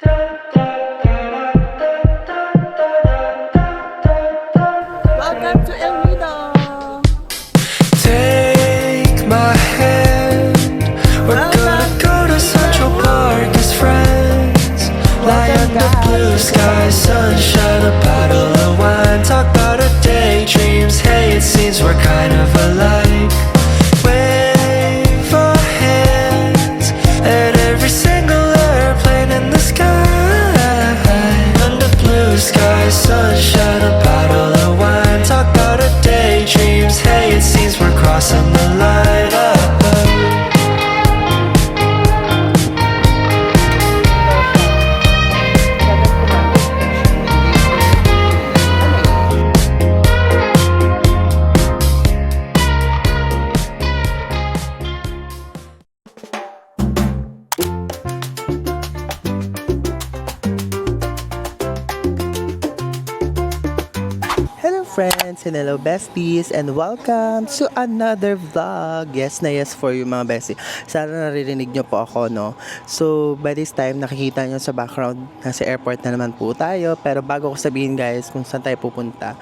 Welcome to El Nido! Take my hand. We're gonna go to Central Park as friends. Lie under blue sky, sunshine, a bottle of wine. Talk about our daydreams. Hey, it seems we're kind of alike. Wave our hands at every single airplane in the sky. Under blue sky, sunshine, a bottle of wine. Talk about our daydreams. Hey, it seems we're crossing the line. Hello friends and hello besties and welcome to another vlog. Yes na yes for you mga bestie. Sana naririnig nyo po ako, no? So by this time nakikita nyo sa background, nasa airport na naman po tayo. Pero bago ko sabihin guys kung saan tayo pupunta,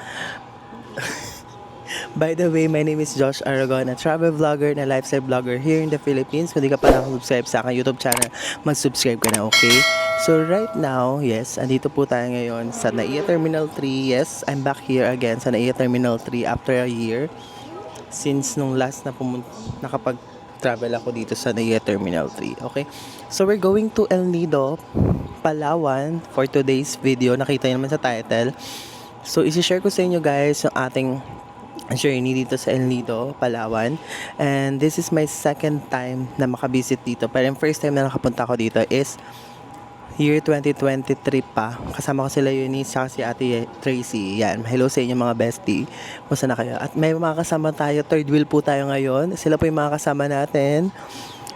by the way, my name is Josh Aragon, a travel vlogger na lifestyle vlogger here in the Philippines. Kung di ka pa nakasubscribe sa aking YouTube channel, mag-subscribe ka na, okay? So right now, yes, andito po tayo ngayon sa NAIA Terminal 3. Yes, I'm back here again sa NAIA Terminal 3 after a year. Since nung last na nakapag-travel ako dito sa NAIA Terminal 3, okay? So we're going to El Nido, Palawan for today's video. Nakita niyo naman sa title. So isi-share ko sa inyo guys yung ating journey dito sa El Nido, Palawan. And this is my second time na makabisit dito. Pero yung first time na nakapunta ako dito is year 2023 pa. Kasama ko sila Eunice at si Ate Tracy. Yan. Hello sa inyo mga bestie. Kumusta na kayo? At may mga kasama tayo. Third wheel po tayo ngayon. Sila po yung mga kasama natin.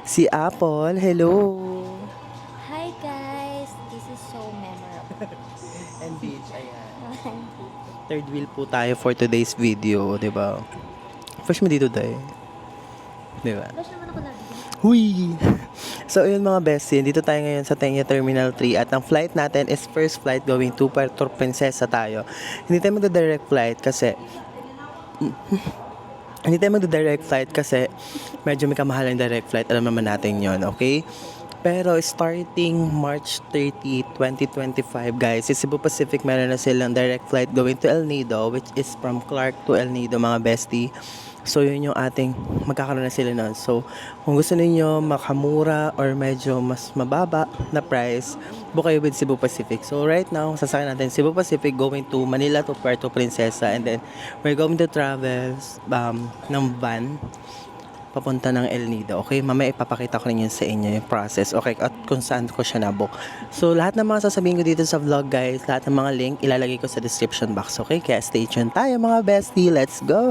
Si Apple. Hello. Hi guys, this is so memorable. And Beach. Ayan. Third wheel po tayo for today's video. Diba? First mo dito tayo. Diba? Flash naman ako lagi. Huy! So, yun mga bestie, dito tayo ngayon sa NAIA Terminal 3 at ang flight natin is first flight going to Puerto Princesa tayo. Hindi tayo magda-direct flight kasi medyo may kamahalan yung direct flight. Alam naman natin yon, okay? Pero starting March 30, 2025 guys, sa Cebu Pacific meron na silang direct flight going to El Nido, which is from Clark to El Nido mga bestie. So yun yung ating magkakaroon na sila nun. So kung gusto niyo makamura or medyo mas mababa na price, book kayo with Cebu Pacific. So right now, sasakyan natin Cebu Pacific going to Manila to Puerto Princesa, and then we're going to travel ng van papunta ng El Nido. Okay, mamaya ipapakita ko rin yun sa inyo yung process. Okay, at kung saan ko siya nabook. So lahat ng mga sasabihin ko dito sa vlog guys, lahat ng mga link ilalagay ko sa description box. Okay, kaya stay tuned tayo mga bestie. Let's go!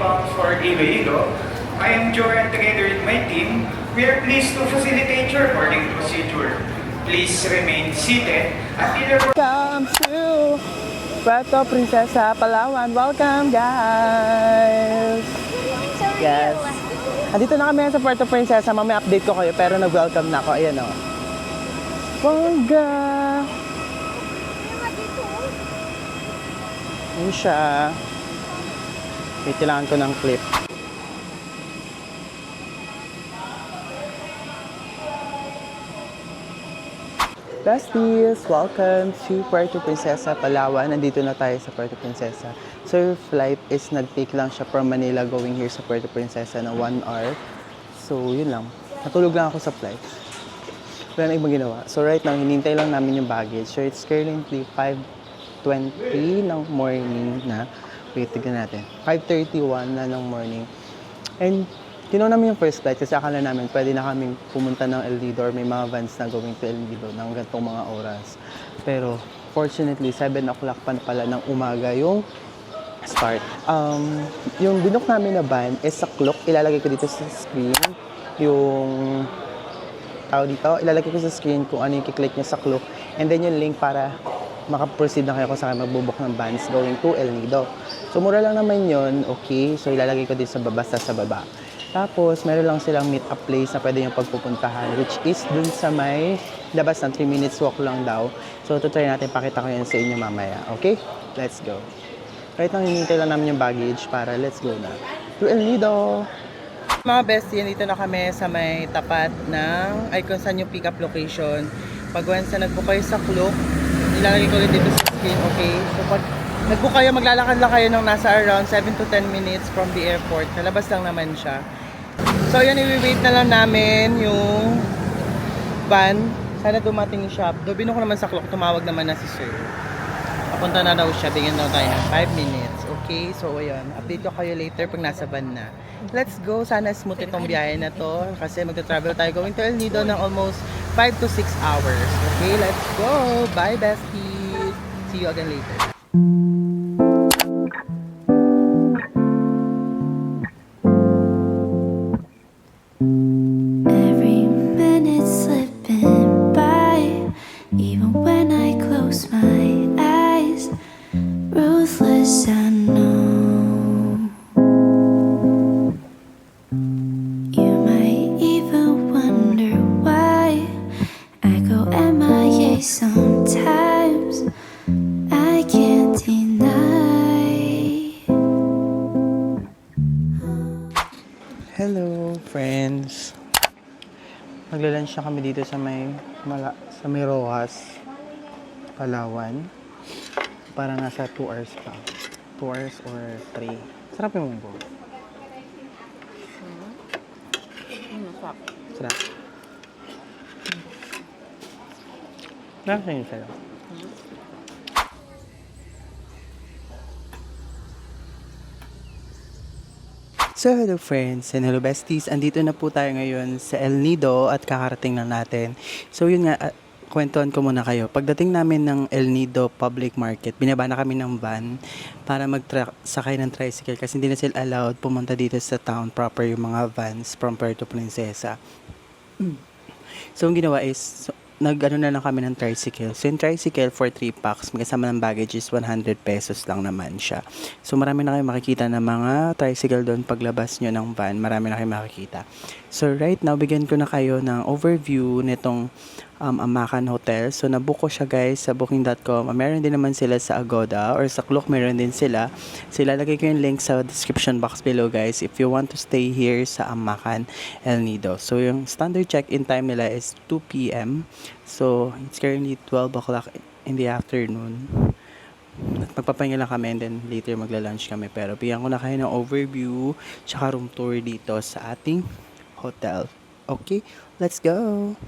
Bound for Iloilo. I am Joran together with my team. We are pleased to facilitate your boarding procedure. Please remain seated until your Welcome to Puerto Princesa, Palawan. Welcome guys! Yes. Andito na kami sa Puerto Princesa. Mamaya update ko kayo pero nag-welcome na ako. Ayan o. Bongga! Ayan siya. Wait, kailangan ko ng clip. Besties, welcome to Puerto Princesa, Palawan. Nandito na tayo sa Puerto Princesa. So, your flight is nag-take lang siya from Manila going here sa Puerto Princesa na 1 hour. So, yun lang. Natulog lang ako sa flight. Wala na ibang ginawa. So, right now, hinintay lang namin yung baggage. So, it's currently 5:20 ng morning na. Wait, tignan natin. 5:31 na ng morning. And, kinuha namin yung first flight kasi akala namin pwede na kaming pumunta ng El Nido or may mga vans na going to El Nido ng gantong mga oras. Pero, fortunately, 7 o'clock pa pala ng umaga yung start. Yung binook namin na van is sa clock. Ilalagay ko dito sa screen yung tao dito. Ilalagay ko sa screen kung ano yung kiklik nyo sa clock. And then yung link para makaproceed na kayo kung saan magbubok ng vans going to El Nido. So, mura lang naman yun. Okay. So, ilalagay ko dito sa baba, sa baba. Tapos, meron lang silang meet up place na pwede yung pagpupuntahan, which is dun sa may labas ng 3 minutes walk lang daw. So, try natin, pakita ko yan sa inyo mamaya. Okay? Let's go. Kahit nang hinintay lang namin yung baggage para let's go na. To El Nido! Mga bestie, dito na kami sa may tapat ng, ay kung saan yung pick-up location. Pag once na nag-book kayo sa Klook, nilalagay ko ulit dito sa screen, okay? So, pag nag-book kayo, maglalakad lang kayo ng nasa around 7 to 10 minutes from the airport. Kalabas lang naman siya. So, yun, i-wait na lang namin yung van. Sana dumating siya. Dobino ko naman sa Klook, tumawag naman na si sir. Papunta na daw siya, bigyan daw tayo ng 5 minutes. Okay, so ayun, update ko kayo later pag nasa van na. Let's go, sana smooth itong biyahe na to. Kasi magta-travel tayo going to El Nido ng almost 5 to 6 hours. Okay, let's go! Bye, besties! See you again later. Every minute slipping by, even when I close my eyes. Ruthless, I know. You might even wonder why I go MIA sometimes. I can't deny. Hello, friends. Magla-lunch na kami dito sa may Rojas, Palawan. Para nasa 2 hours pa. 2 hours or 3. Sarap yung munggo. Sarap. Nasa yun sa'yo. So, hello friends and hello besties. Andito na po tayo ngayon sa El Nido at kakarating lang natin. So, yun nga, kwentuhan ko muna kayo. Pagdating namin ng El Nido Public Market, binaba na kami ng van para sakay ng tricycle kasi hindi na sila allowed pumunta dito sa town proper yung mga vans from Puerto Princesa. So, ang ginawa is, nag-ano na lang kami ng tricycle. So, yung tricycle for 3 packs, magkasama ng baggage is 100 pesos lang naman siya. So, marami na kayo makikita ng mga tricycle doon paglabas nyo ng van. Marami na kayo makikita. So, right now, bigyan ko na kayo ng overview nitong Amakan Hotel. So, nabook ko siya guys sa booking.com. Meron din naman sila sa Agoda or sa Klook, meron din sila. So, ilalagay ko yung link sa description box below guys if you want to stay here sa Amakan El Nido. So, yung standard check-in time nila is 2 p.m. So, it's currently 12 o'clock in the afternoon. At magpapahinga lang kami and then later magla-lunch kami. Pero bigyan ko na kayo ng overview tsaka room tour dito sa ating hotel. Okay, let's go!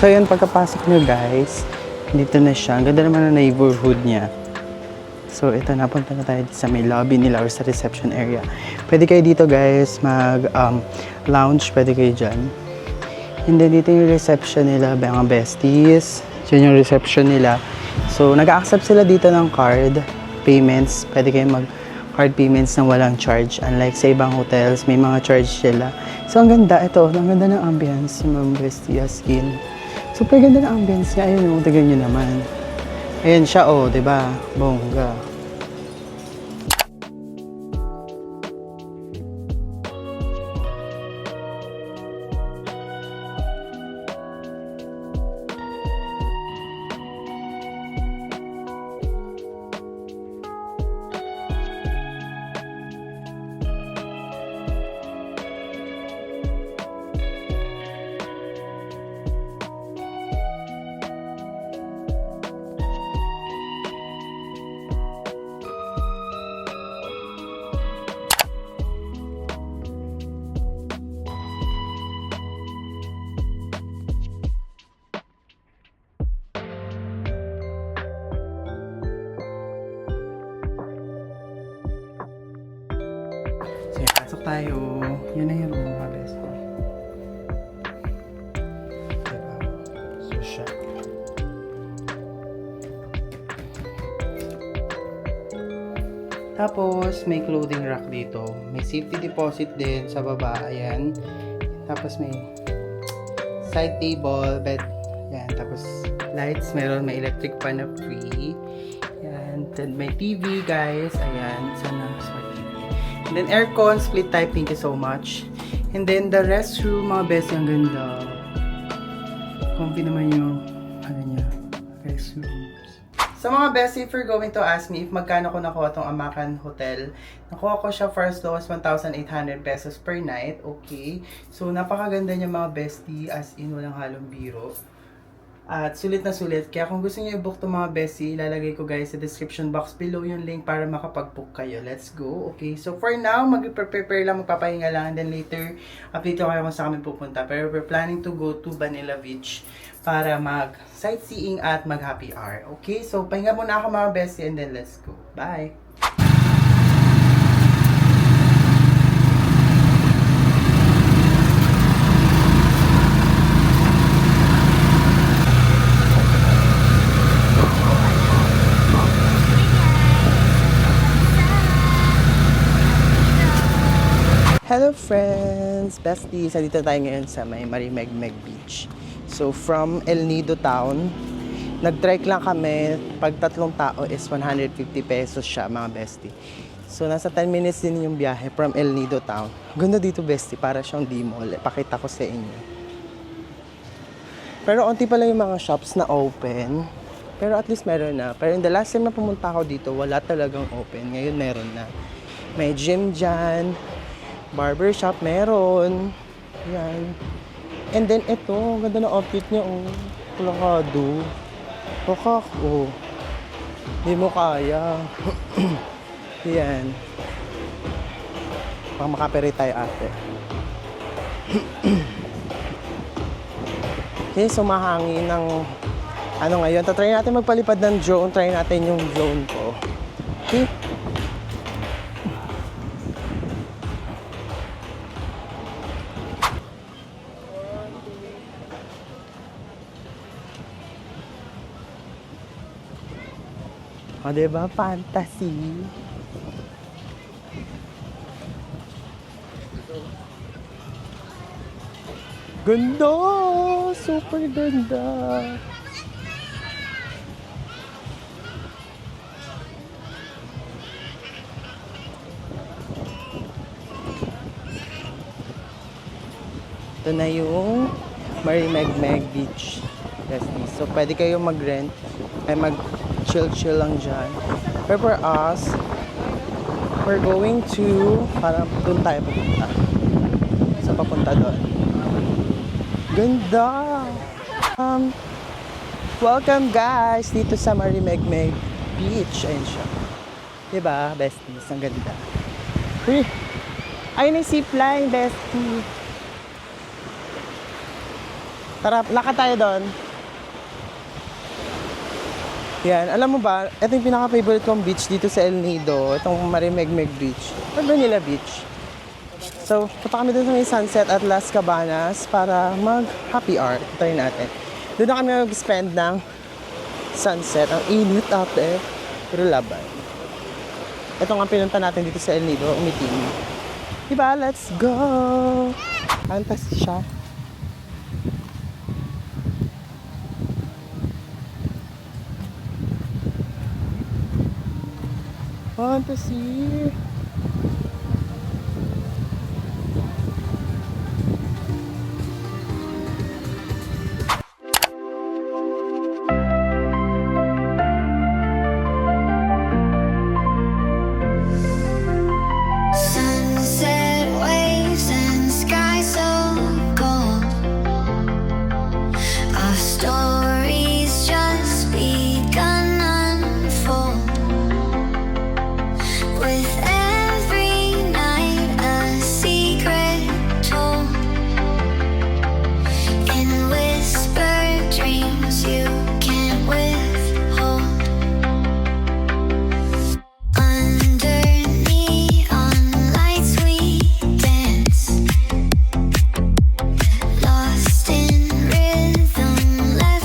So yun, pagkapasok nyo guys, dito na siya. Ang ganda naman ng neighborhood niya. So ito, napunta na tayo sa may lobby nila or sa reception area. Pwede kayo dito guys lounge, pwede kayo dyan. And then dito yung reception nila, mga besties. Yun yung reception nila. So nag-accept sila dito ng card payments. Pwede kayo mag-card payments na walang charge. Unlike sa ibang hotels, may mga charge sila. So ang ganda, ito, ang ganda ng ambience, yung mga besties skin. Super ganda ng ambience niya. Ayun o, tagan nyo naman. Ayan siya o, diba? Bongga. Sige, pasok tayo. Yun na yung mga best. Diba? So, siya. Tapos, may clothing rack dito. May safety deposit din sa baba. Ayan. Tapos, may side table, bed. Ayan. Tapos, lights. Meron, may electric fan na free. Ayan. Then, may TV, guys. Ayan. Sana, smart TV. And then, aircon, split type. Thank you so much. And then, the restroom, mga best, ang ganda. Comfy naman yung, ano niya, restroom. Sa mga best, if you're going to ask me if magkano ko nakuha tong Amakan Hotel, nakuha ko siya for as low as 1,800 pesos per night. Okay. So, napakaganda niya mga bestie, as in walang halong biro. At sulit na sulit. Kaya kung gusto niyo i-book itong mga bestie, ilalagay ko guys sa description box below yung link para makapag-book kayo. Let's go. Okay. So, for now, mag-prepare lang, magpapahinga lang. And then later, update ko kayo kung saan kami pupunta. Pero we're planning to go to Vanilla Beach para mag-sightseeing at mag-happy hour. Okay? So, pahinga muna ako mga bestie and then let's go. Bye! Hello friends! Besties! Dito tayo ngayon sa may Marimegmeg Beach. So from El Nido Town, nag-trek lang kami. Pag 3 tao is 150 pesos siya mga bestie. So nasa 10 minutes din yung biyahe from El Nido Town. Ganda dito bestie, para siyang D-mall. Pakita ko sa inyo. Pero onti pala yung mga shops na open. Pero at least meron na. Pero in the last time na pumunta ako dito, wala talagang open. Ngayon meron na. May gym dyan. Barbershop meron. Yan. And then ito, ganda ng outfit niya, oh. Plakado. Pakak, oh. Hindi mo kaya. Yan. Pang makapere tayo ate. Okay, so mahangin ng ano ngayon. Tatry natin magpalipad ng drone. Try natin yung drone ko. Okay. O, diba? Fantasy. Ganda! Super ganda! Ito na yung Marimegmeg Beach. So, pwede kayong mag-rent ay mag-chill lang dyan. But for us, we're going to, parang doon tayo pupunta. So, papunta doon. Ganda! Welcome guys dito sa Marimegmeg Beach. Ayun siya. Diba, besties? Ang ganda. Uy! Ayun yung zipline, bestie. Tara, lakad tayo doon. Yan, alam mo ba, ito yung pinaka-favorite kong beach dito sa El Nido, itong Marimegmeg Beach, or Vanilla Beach. So, punta kami doon sa may sunset at Las Cabanas para mag-happy hour. Try natin. Doon na kami mag-spend ng sunset. Ang init ate, pero laban. Ito nga pinunta natin dito sa El Nido, umitim. Diba? Let's go! Fantasy siya. Fantasy. Sunset waves and sky so gold. Our stories just begun unfold. With every night a secret told. In whispered dreams you can't withhold. Under neon lights we dance, lost in rhythm, left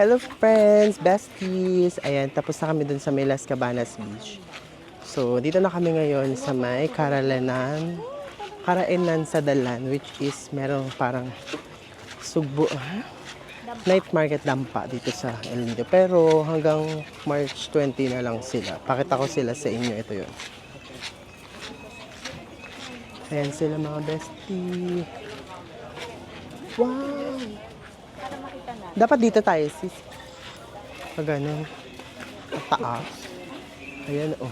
Hello friends, besties! Ayan, tapos na kami dun sa may Las Cabanas Beach. So, dito na kami ngayon sa may Karainan sa Dalan, which is merong parang sugbo, night market dampa dito sa El Nido. Pero hanggang March 20 na lang sila. Pakita ko sila sa inyo, ito yun. Ayan sila mga bestie. Wow! Dapat dito tayo, sis. Pag ganun. At taas. Ayan, oh.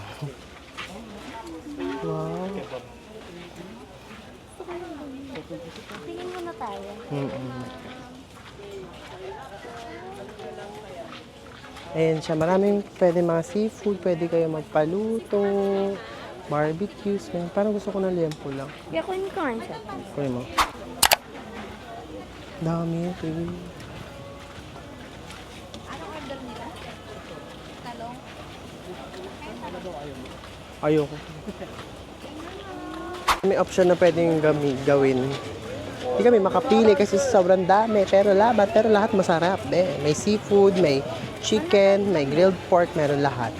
Wow. Tingin muna tayo. Ayan siya. Maraming pwede mga seafood. Pwede kayo magpaluto. Barbecues. Parang gusto ko ng liempo lang. Kaya kunin ko nga siya. Kunin mo. Dami. Anong order nila? Talong? Ayoko. May option na pwedeng gawin. Hindi kami makapili kasi sobrang dami. Pero lahat masarap. May seafood, may chicken, may grilled pork, meron lahat.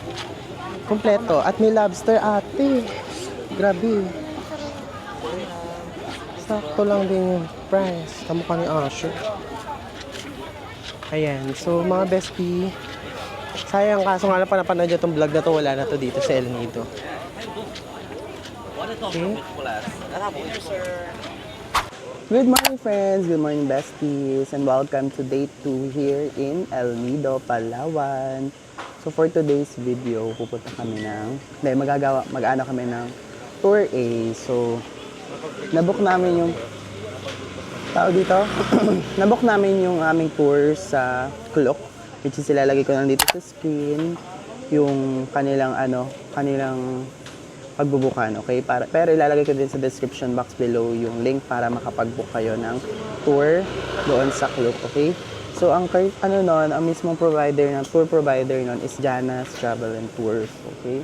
Kompleto. At may lobster, ate. Grabe. Sakto lang din yung price. Kamukha ni Asher. Ayan. So, mga bestie, sayang kaso nga lang pa napanood nyo itong vlog na to, wala na to dito sa El Nido. Okay. Good morning friends, good morning besties, and welcome to day 2 here in El Nido, Palawan. So for today's video, pupunta kami mag-ano kami ng Tour A. So, nabook namin yung nabook namin yung aming tour sa Klook, which is ilalagay ko lang dito sa screen yung kanilang pagbubukan, okay? Pero ilalagay ko din sa description box below yung link para makapag-book kayo ng tour doon sa Klook, okay? So ang mismong tour provider nun is Jana's Travel and Tours, okay?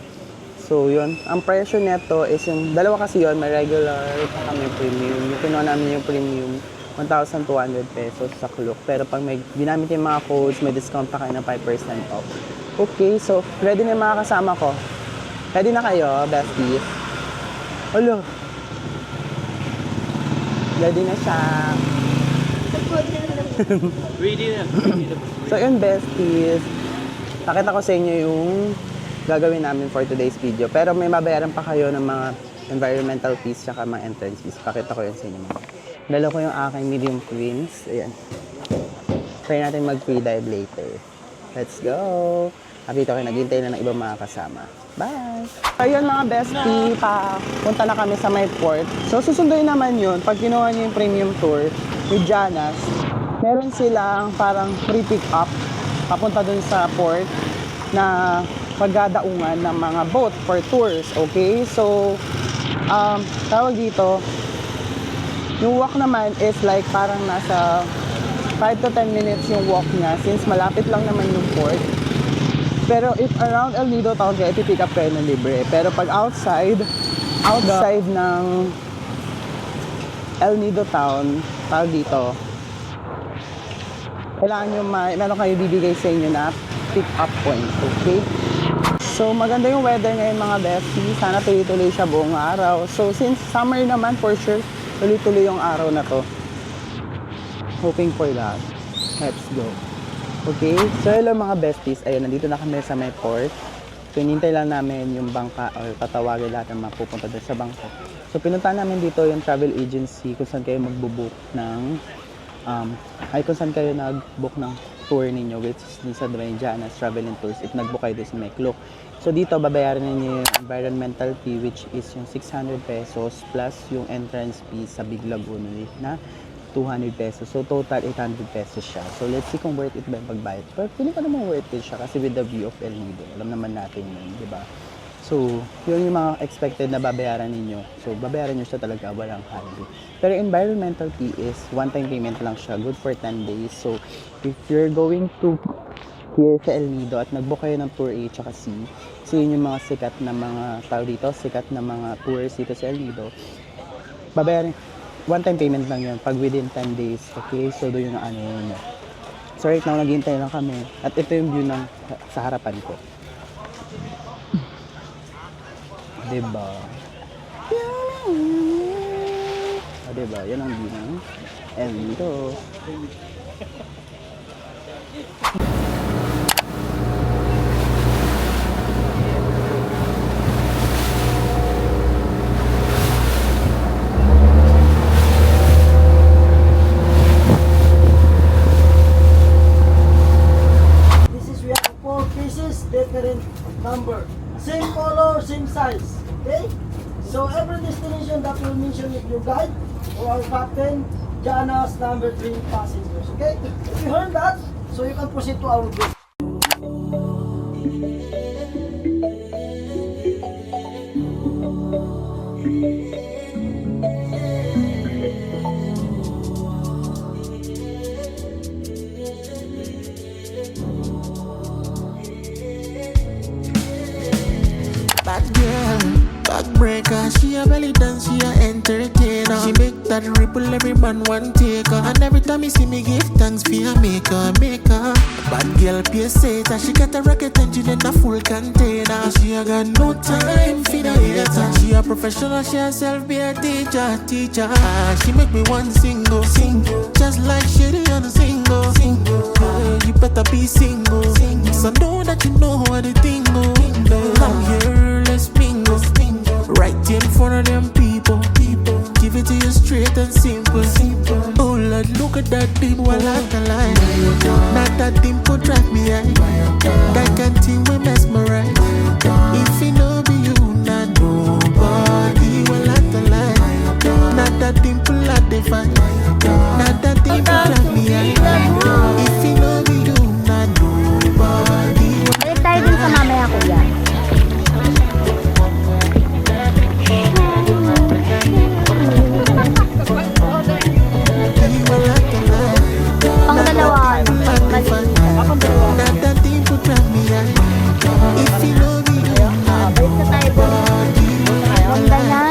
So yun, ang presyo neto is yung dalawa kasi yun, may regular at may premium. Yung kinuha namin yung premium 1,200 pesos sa Klook. Pero pag may ginamit yung mga codes, may discount pa kayo ng 5% off. Okay, so ready na yung mga kasama ko. Ready na kayo, besties? Hello. Ready na siya. Ready na. So yun, besties. Pakita ko sa inyo yung gagawin namin for today's video. Pero may mabayaran pa kayo ng mga environmental fees tsaka mga entrance fees. Pakita ko yun sa inyo. Dala ko yung aking medium queens. Ayan. Try natin mag-free dive later. Let's go! Kapito kayo, naghintay na ng ibang mga kasama. Bye! Ayun mga bestie, punta na kami sa my port. So susunduin naman yun, pag kinuha nyo yung premium tour with Jana's, meron silang parang free pick up papunta dun sa port na pagdadaungan ng mga boat for tours, okay? So, tawag dito, yung walk naman is like parang nasa 5 to 10 minutes yung walk niya since malapit lang naman yung port. Pero if around El Nido town kayo, ipipick up kayo ng libre. Pero pag outside ng El Nido town, tawag dito, kailangan nyo meron kayo bibigay sa inyo na pick up point, okay? So maganda yung weather ngayon mga besties, sana tuloy-tuloy siya buong araw. So since summer naman, for sure, tuloy-tuloy yung araw na to. Hoping for that. Let's go. Okay, so hello mga besties. Ayun, nandito na kami sa may port. So, hinintay lang namin yung bangka or tatawagin lahat ng mapupunta doon sa bangka. So, pinunta namin dito yung travel agency kung saan kayo magbubook ng kung saan kayo nag-book ng tour ninyo, which is dun sa Jana's Travel and Tours if nag-book kayo doon sa may Klook. So, dito babayaran ninyo yung environmental fee which is yung 600 pesos plus yung entrance fee sa Big Lagoon na 200 pesos. So, total 800 pesos siya. So, let's see kung worth it ba yung pagbayad. Pero feeling ko naman worth it siya kasi with the view of El Nido. Alam naman natin yun, di ba? So, yun yung mga expected na babayaran ninyo. So, babayaran nyo siya talaga, walang holiday. Pero environmental fee is one-time payment lang siya. Good for 10 days. So, if you're going to here sa El Nido at nag-book kayo ng Tour A tsaka C, so yun yung mga sikat na mga tao dito, sikat na mga tours dito sa El Nido, babayaran one-time payment lang yun pag within 10 days, okay? So, doon yung ano yun. So right now, naghihintay lang kami. At ito yung view ng sa harapan ko. Diba? Diba? Yan ang view ng Endo. This is we have 4 pieces, different number. Same color, same size. Okay? So every destination that will mention with your guide or our captain, Jana's number 3 passengers. Okay? If you heard that, so you can proceed to our group. Bad girl, backbreaker. She a belly dance, she a entertainer. She make that ripple, every man want take her. And every time you see me give thanks for her maker. Bad girl, pay Satan. She got a rocket engine in a full container. She a got no time for the hater. She a professional, she herself be a teacher. She make me one single, just like Shady on a single. You better be single, so know that you know how the thing go. Come here, let's mingle. Right in front of them people. Give it to you straight and simple. Oh Lord, look at that dimple, I like the line. Not that dimple drive me high. That can thing we mesmerize. If you know be you, not nobody will like the line. Not that dimple I define. Not that dimple drive me high. If you know be you, not nobody. Balik tayo dun sa mamaya, kuya. Pang dalawa. Balik na tayo dun. Ganda na.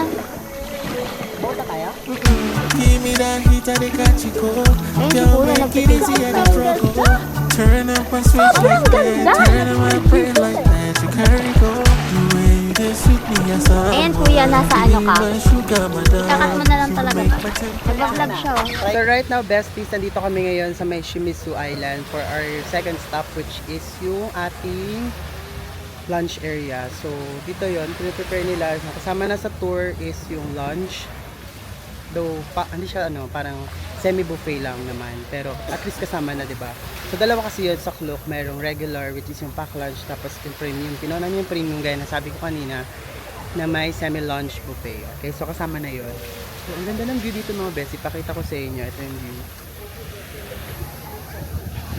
Give me that heat and they got you cold. Ay, di Don't kuya, make it easy and nagpipigil trouble. ka. Turn up my switch like ganda. that. Turn up my brain like that. You carry go. The way you just sweet me as a Ayan, kuya, nasa ano ka? my sugar, my Kakat mo na lang You talaga make to. my time. Nag-vlog siya, oh. So right now, besties, nandito kami ngayon sa may Shimizu Island for our second stop, which is yung ating lunch area. So dito yon, prepare nila. Kasama na sa tour is yung lunch. Though, hindi siya parang semi-buffet lang naman. Pero at least kasama na, di ba? So dalawa kasi yun sa Klook. Merong regular, which is yung pack lunch, tapos yung premium. Kinuha namin yung premium, gaya na sabi ko kanina, na may semi-lunch buffet. Okay, so kasama na yun. So ang ganda ng view dito mga best. Ipakita ko sa inyo. Ito yung view.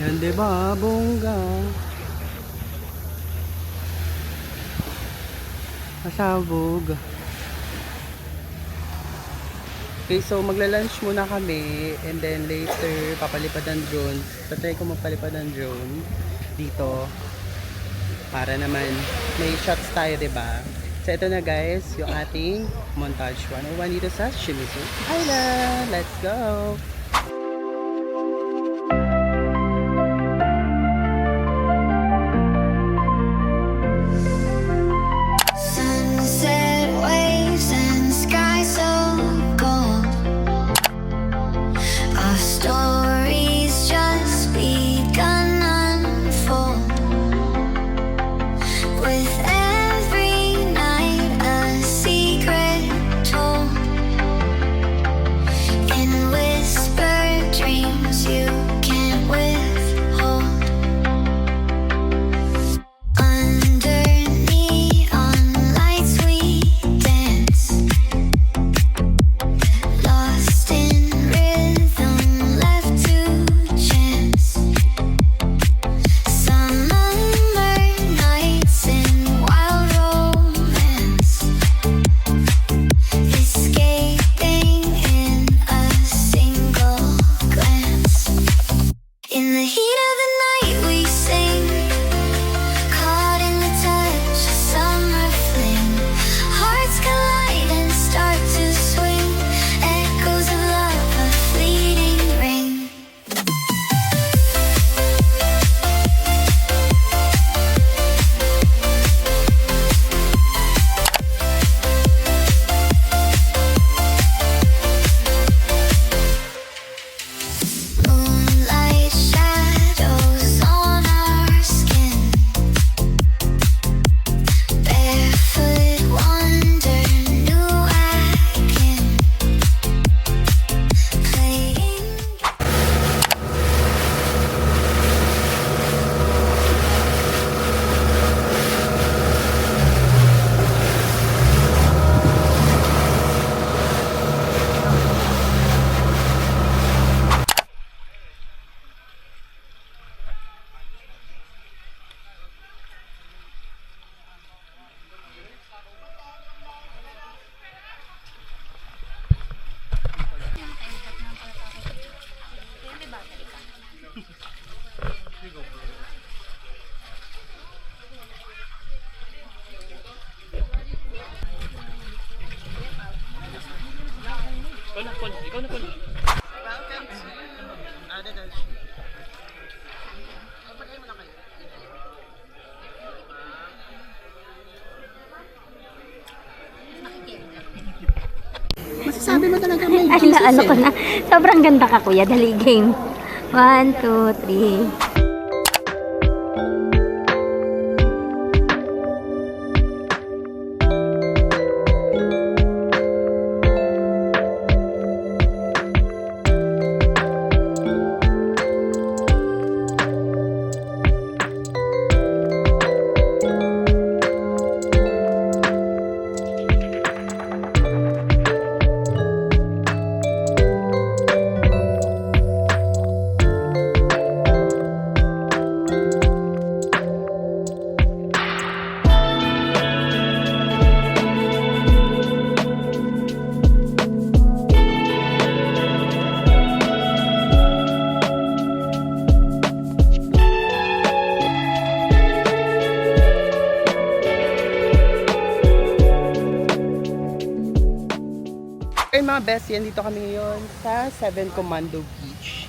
Yan, di ba? Bongga. Masabog. Okay, so magla-lunch muna kami and then later papalipad ng drone. Tatry ko magpalipad ng drone dito para naman may shots tayo, 'di ba? So ito na guys, yung ating montage 101 dito sa Shimizu Island. Let's go. Sunset waves and sky so cold. Our stories just begun unfold. With every night a secret told. In whispered dreams you can't withhold. Under neon lights we dance, lost in rhythm, left to chance. Summer nights in wild romance, escaping in a single glance. In the heat of the night we sing, caught in the touch of summer fling. Hearts collide and start to swing, echoes of love, a fleeting ring. Sabi mo talaga may Ay, Jesus ano ko eh. na. Sobrang ganda ka, kuya. Dali, game. 1, 2, 3. Hey mga best, yan dito kami ngayon sa 7 Commando Beach.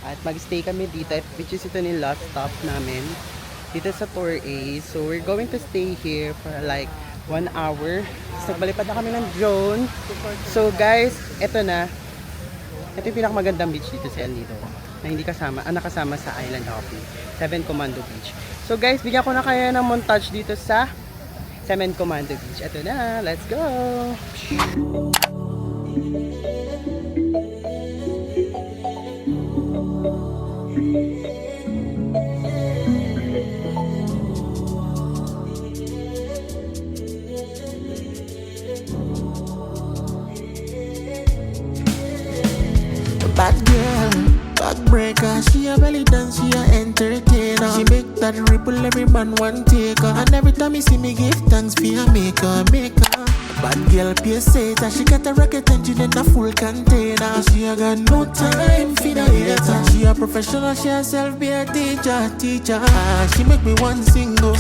At mag-stay kami dito, which is ito yung last stop namin. Dito sa Tour A. So we're going to stay here for like 1 hour. So nagbalipad na kami ng drone. So guys, eto na. Ito yung pinakamagandang beach dito sa El Nido. Na hindi kasama, nakasama sa Island Hopping. 7 Commando Beach. So guys, bigyan ko na kayo ng montage dito sa 7 Commando Beach. Ito na, let's go! Bad girl, backbreaker. She a belly dance, she a entertainer. She make that ripple, every man want take her. And every time you see me give thanks for her, make her. Bad girl, pay she got a rocket engine in a full container. She a got no time for the hater. She a professional, she herself be a teacher. She make me one single,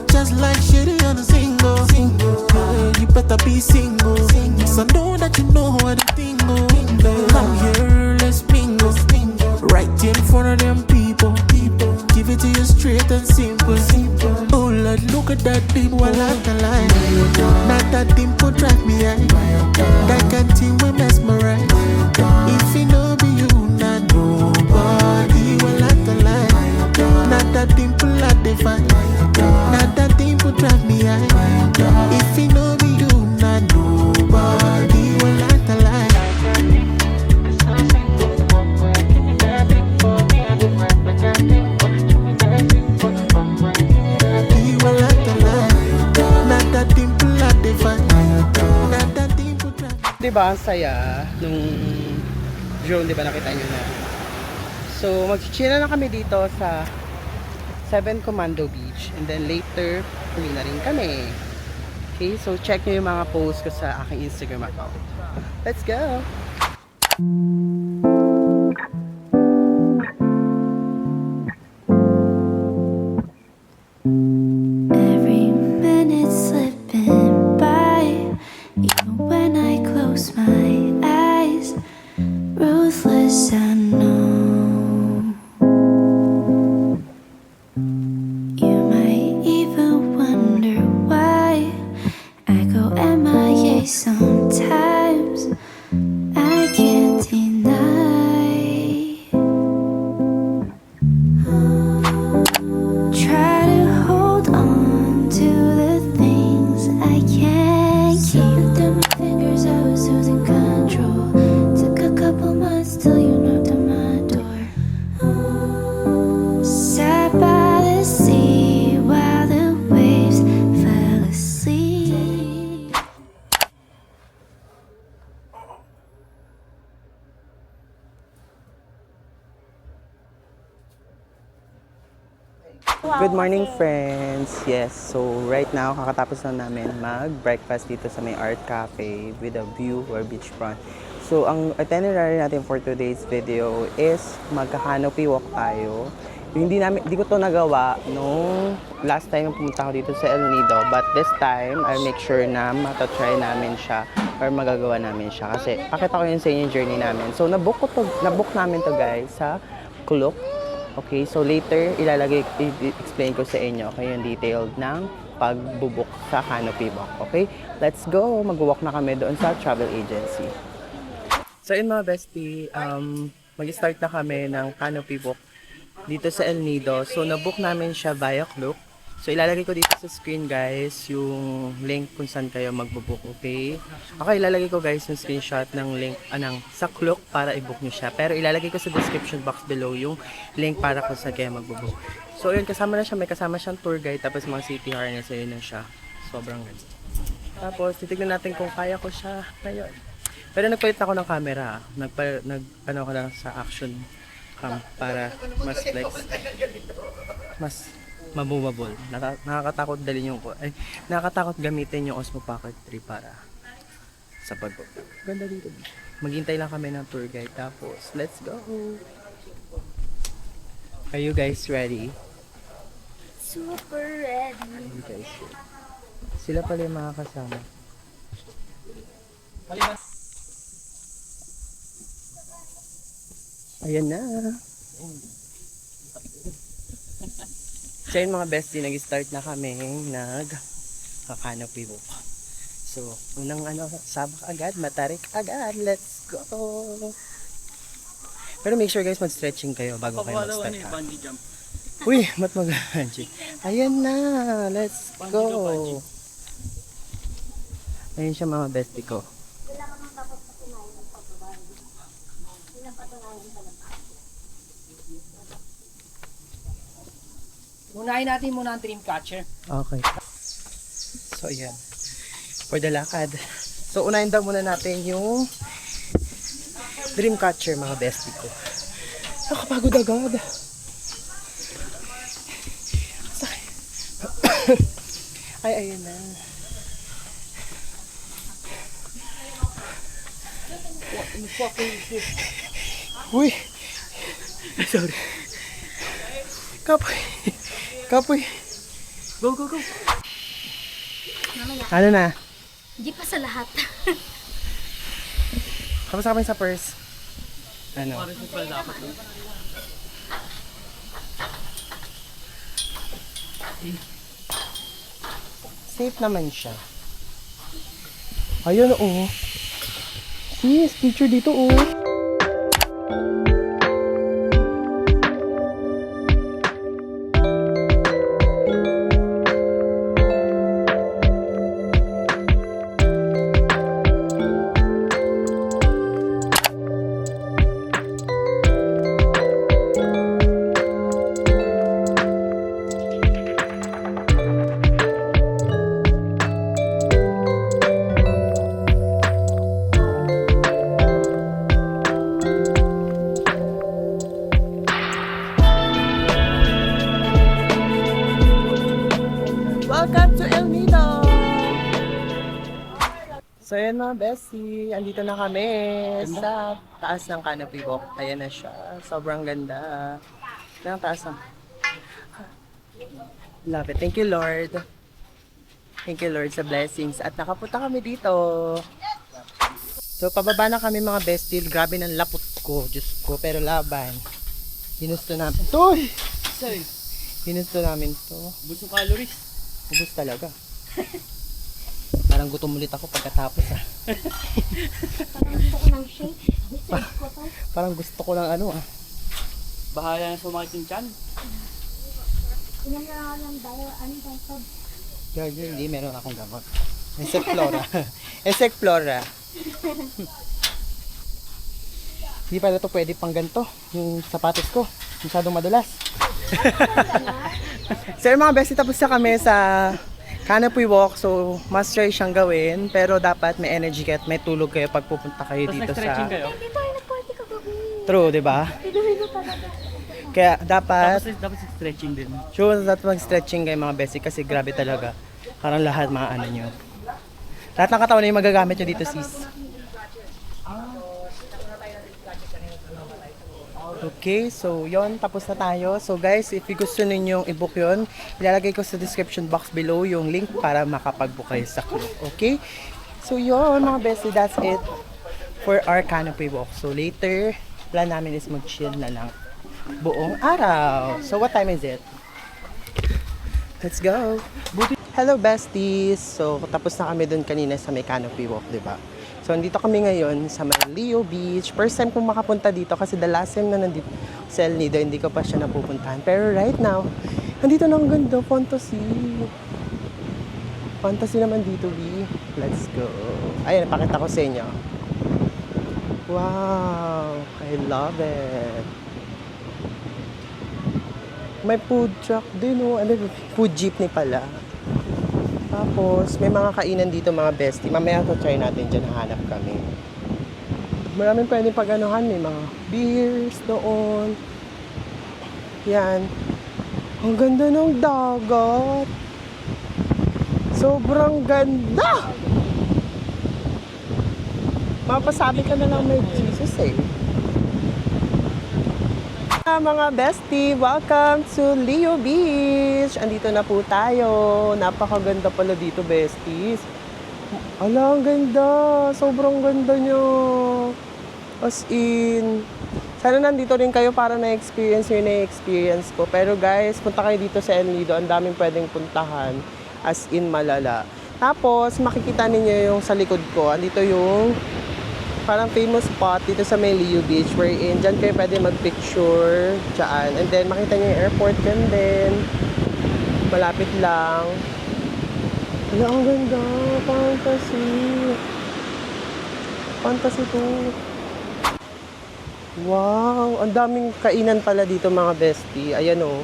just like Shady on a single. You better be single, so know that you know how the thing go. Come here, let's bingo. Right in front of them people. Give it to you straight and simple. Oh Lord, look at that dimple, I like the line. Not that dimple drive me high. That kind thing will mesmerize. If you know be you, not nobody will like the line. Not that dimple I define. Not that dimple drive me high. If you know be you, not nobody will like the line. Diba, ang saya nung drone, diba nakita nyo na. So, mag-chill na kami dito sa 7 Commando Beach. And then later, huli na rin kami. Okay, so check nyo yung mga posts ko sa aking Instagram account. Let's go! Every minute slipping by, even when I close my eyes, ruthless I know. You might even wonder why I go MIA sometimes. I can't deny. Try to hold on to the things I can't keep. Slipped through my fingers, I was losing control. Took a couple months till you knocked on my door. Sat by the sea while the waves fell asleep. Good morning, friends! Yes, so right now, kakatapos na namin mag-breakfast dito sa may Art Cafe with a view or beachfront. So, ang itinerary natin for today's video is magka-canopy walk tayo. Hindi ko to nagawa nung last time pumunta ako dito sa El Nido. But this time, I'll make sure na matatry namin siya or magagawa namin siya. Kasi pakita ko yun sa inyo yung journey namin. So, nabook namin to guys sa Kulok. Okay, so later, i-explain ko sa inyo yung detailed ng pagbubuk sa canopy walk. Okay, let's go! Mag-walk na kami doon sa travel agency. So yun mga bestie, mag-start na kami ng canopy book dito sa El Nido. So nabook namin siya via Klook. So ilalagay ko dito sa screen guys yung link kung saan kayo magbo-book, okay? Okay, ilalagay ko guys yung screenshot ng link sa Klook para i-book nyo siya. Pero ilalagay ko sa description box below yung link para kung saan kayo magbo-book. So yun, kasama na siya, may kasama siyang tour guide tapos mga city harness, ayun na siya. Sobrang ganda. Tapos titignan natin kung kaya ko siya ngayon. Pero nagpalit ako ng camera. Ano ko lang sa action cam para mas like mas mabumabol. Nakakatakot dalhin yung nakakatakot gamitin yung Osmo Pocket 3 para sa pag-book. Ganda dito. Maghintay lang kami ng tour guide tapos let's go. Are you guys ready? Super ready. You guys ready? Sila pala yung mga kasama. Ayan na. So yun mga bestie, nag-start na kami nag-canopy book. So, unang sabak agad, matarik agad, let's go! Pero make sure guys, mag-stretching kayo bago kayo mag-start. Bungee jump. Uy, mag-bungee. Ayan na, let's go! Ayan siya mga bestie ko. Unahin natin muna ang dream catcher. Okay. So, ayan. For the lakad. So, unahin daw muna natin yung Dreamcatcher, mga bestie ko. Nakapagod agad. Sakit. Ay, ayun na. Uy! Sorry. Kapoy. Kapoy. Go, go, go. Mamaya. Ano na? Hindi pa sa lahat. Kamusta kami sa purse? Ano? Parang sa pala dapat. Safe naman siya. Ayun, oh. Sis, picture dito, oh. Welcome to El Nido! So yun mga bestie, andito na kami sa taas ng canopy walk. Ayan na siya, sobrang ganda. Ang taas ng... Love it. Thank you Lord. Thank you Lord sa blessings. At nakapunta kami dito. So pababa na kami mga bestie. Grabe ng lapot ko, Diyos ko. Pero laban. Ginusto namin to. Ginusto namin to. Busong calories. Ubus talaga. Parang gutom ulit ako pagkatapos ah. Parang gusto ko ng shake. Parang gusto ko ng ano ah. Bahala na sumakit yung chan. Inan na ako ng dial. Girl, hindi. Meron akong gamot. Insectflora. Insectflora. Hindi pala ito pwede pang ganito. Yung sapatos ko. Masyadong madulas. So yung mga bestie, tapos na kami sa canopy walk. So must try siyang gawin. Pero dapat may energy kayo at may tulog kayo pag pupunta kayo Tapos dito nag-stretching sa... kayo. Hindi tayo nag-party kagabi. True, di ba? Pinuhin ko talaga. Kaya dapat... Dapat stretching din. Sure, dapat mag-stretching kayo mga bestie kasi grabe talaga. Parang lahat mga ano nyo. Lahat ng katawan na yung magagamit nyo dito sis. Okay, so yon tapos na tayo. So guys, if you gusto ninyong i-book yon, ilalagay ko sa description box below yung link para makapag-book kayo sa Klook. Okay? So yon mga bestie, that's it for our canopy walk. So later, plan namin is mag-chill na lang buong araw. So what time is it? Let's go! Hello besties! So tapos na kami dun kanina sa may canopy walk, di ba? So, andito kami ngayon sa may Leo Beach. First time kong makapunta dito kasi the last time na nandito sa El Nido, hindi ko pa siya napupuntahan. Pero right now, nandito na ang ganda, fantasy. Fantasy naman dito, B. Let's go. Ayan, pakita ko sa inyo. Wow, I love it. May food truck din, oh. Ano, food jeepney pala. Tapos, may mga kainan dito, mga bestie. Mamaya to try natin dyan, hanap kami. Maraming pwedeng pag-anuhan. May mga beers doon. Yan. Ang ganda ng dagat. Sobrang ganda! Mapasabi ka na lang may Jesus eh. Mga bestie, welcome to Leo Beach. Andito na po tayo. Napakaganda pala dito, besties. Ala, ang ganda. Sobrang ganda nyo. As in, sana nandito rin kayo para na-experience yung na-experience ko. Pero guys, punta kayo dito sa El Nido. Ang daming pwedeng puntahan. As in, malala. Tapos, makikita ninyo yung sa likod ko. Andito yung parang famous spot dito sa may Leo Beach wherein dyan kayo pwede magpicture dyan. And then makita nyo yung airport dyan din. Malapit lang. Wala, ang ganda. Fantasy. Fantasy to. Wow. Ang daming kainan pala dito mga bestie. Ayan o.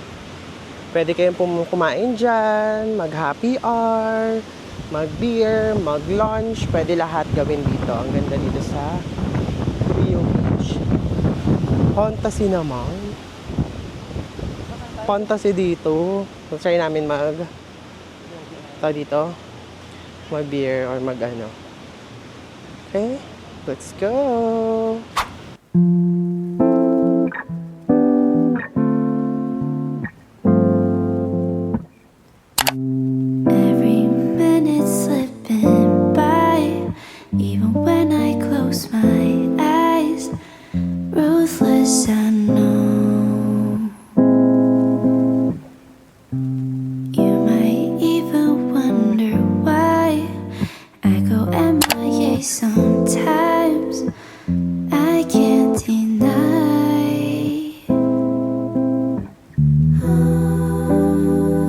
Pwede kayong kumain dyan. Mag-happy hour. Mag-beer, mag-lunch, pwede lahat gawin dito. Ang ganda dito sa Leo Beach. Fantasy naman. Fantasy dito. So, try namin dito. Mag-beer or mag-ano. Okay, let's go! Every minute slipping by, even when I close my eyes. Ruthless, I know. You might even wonder why I go MIA sometimes. I can't deny.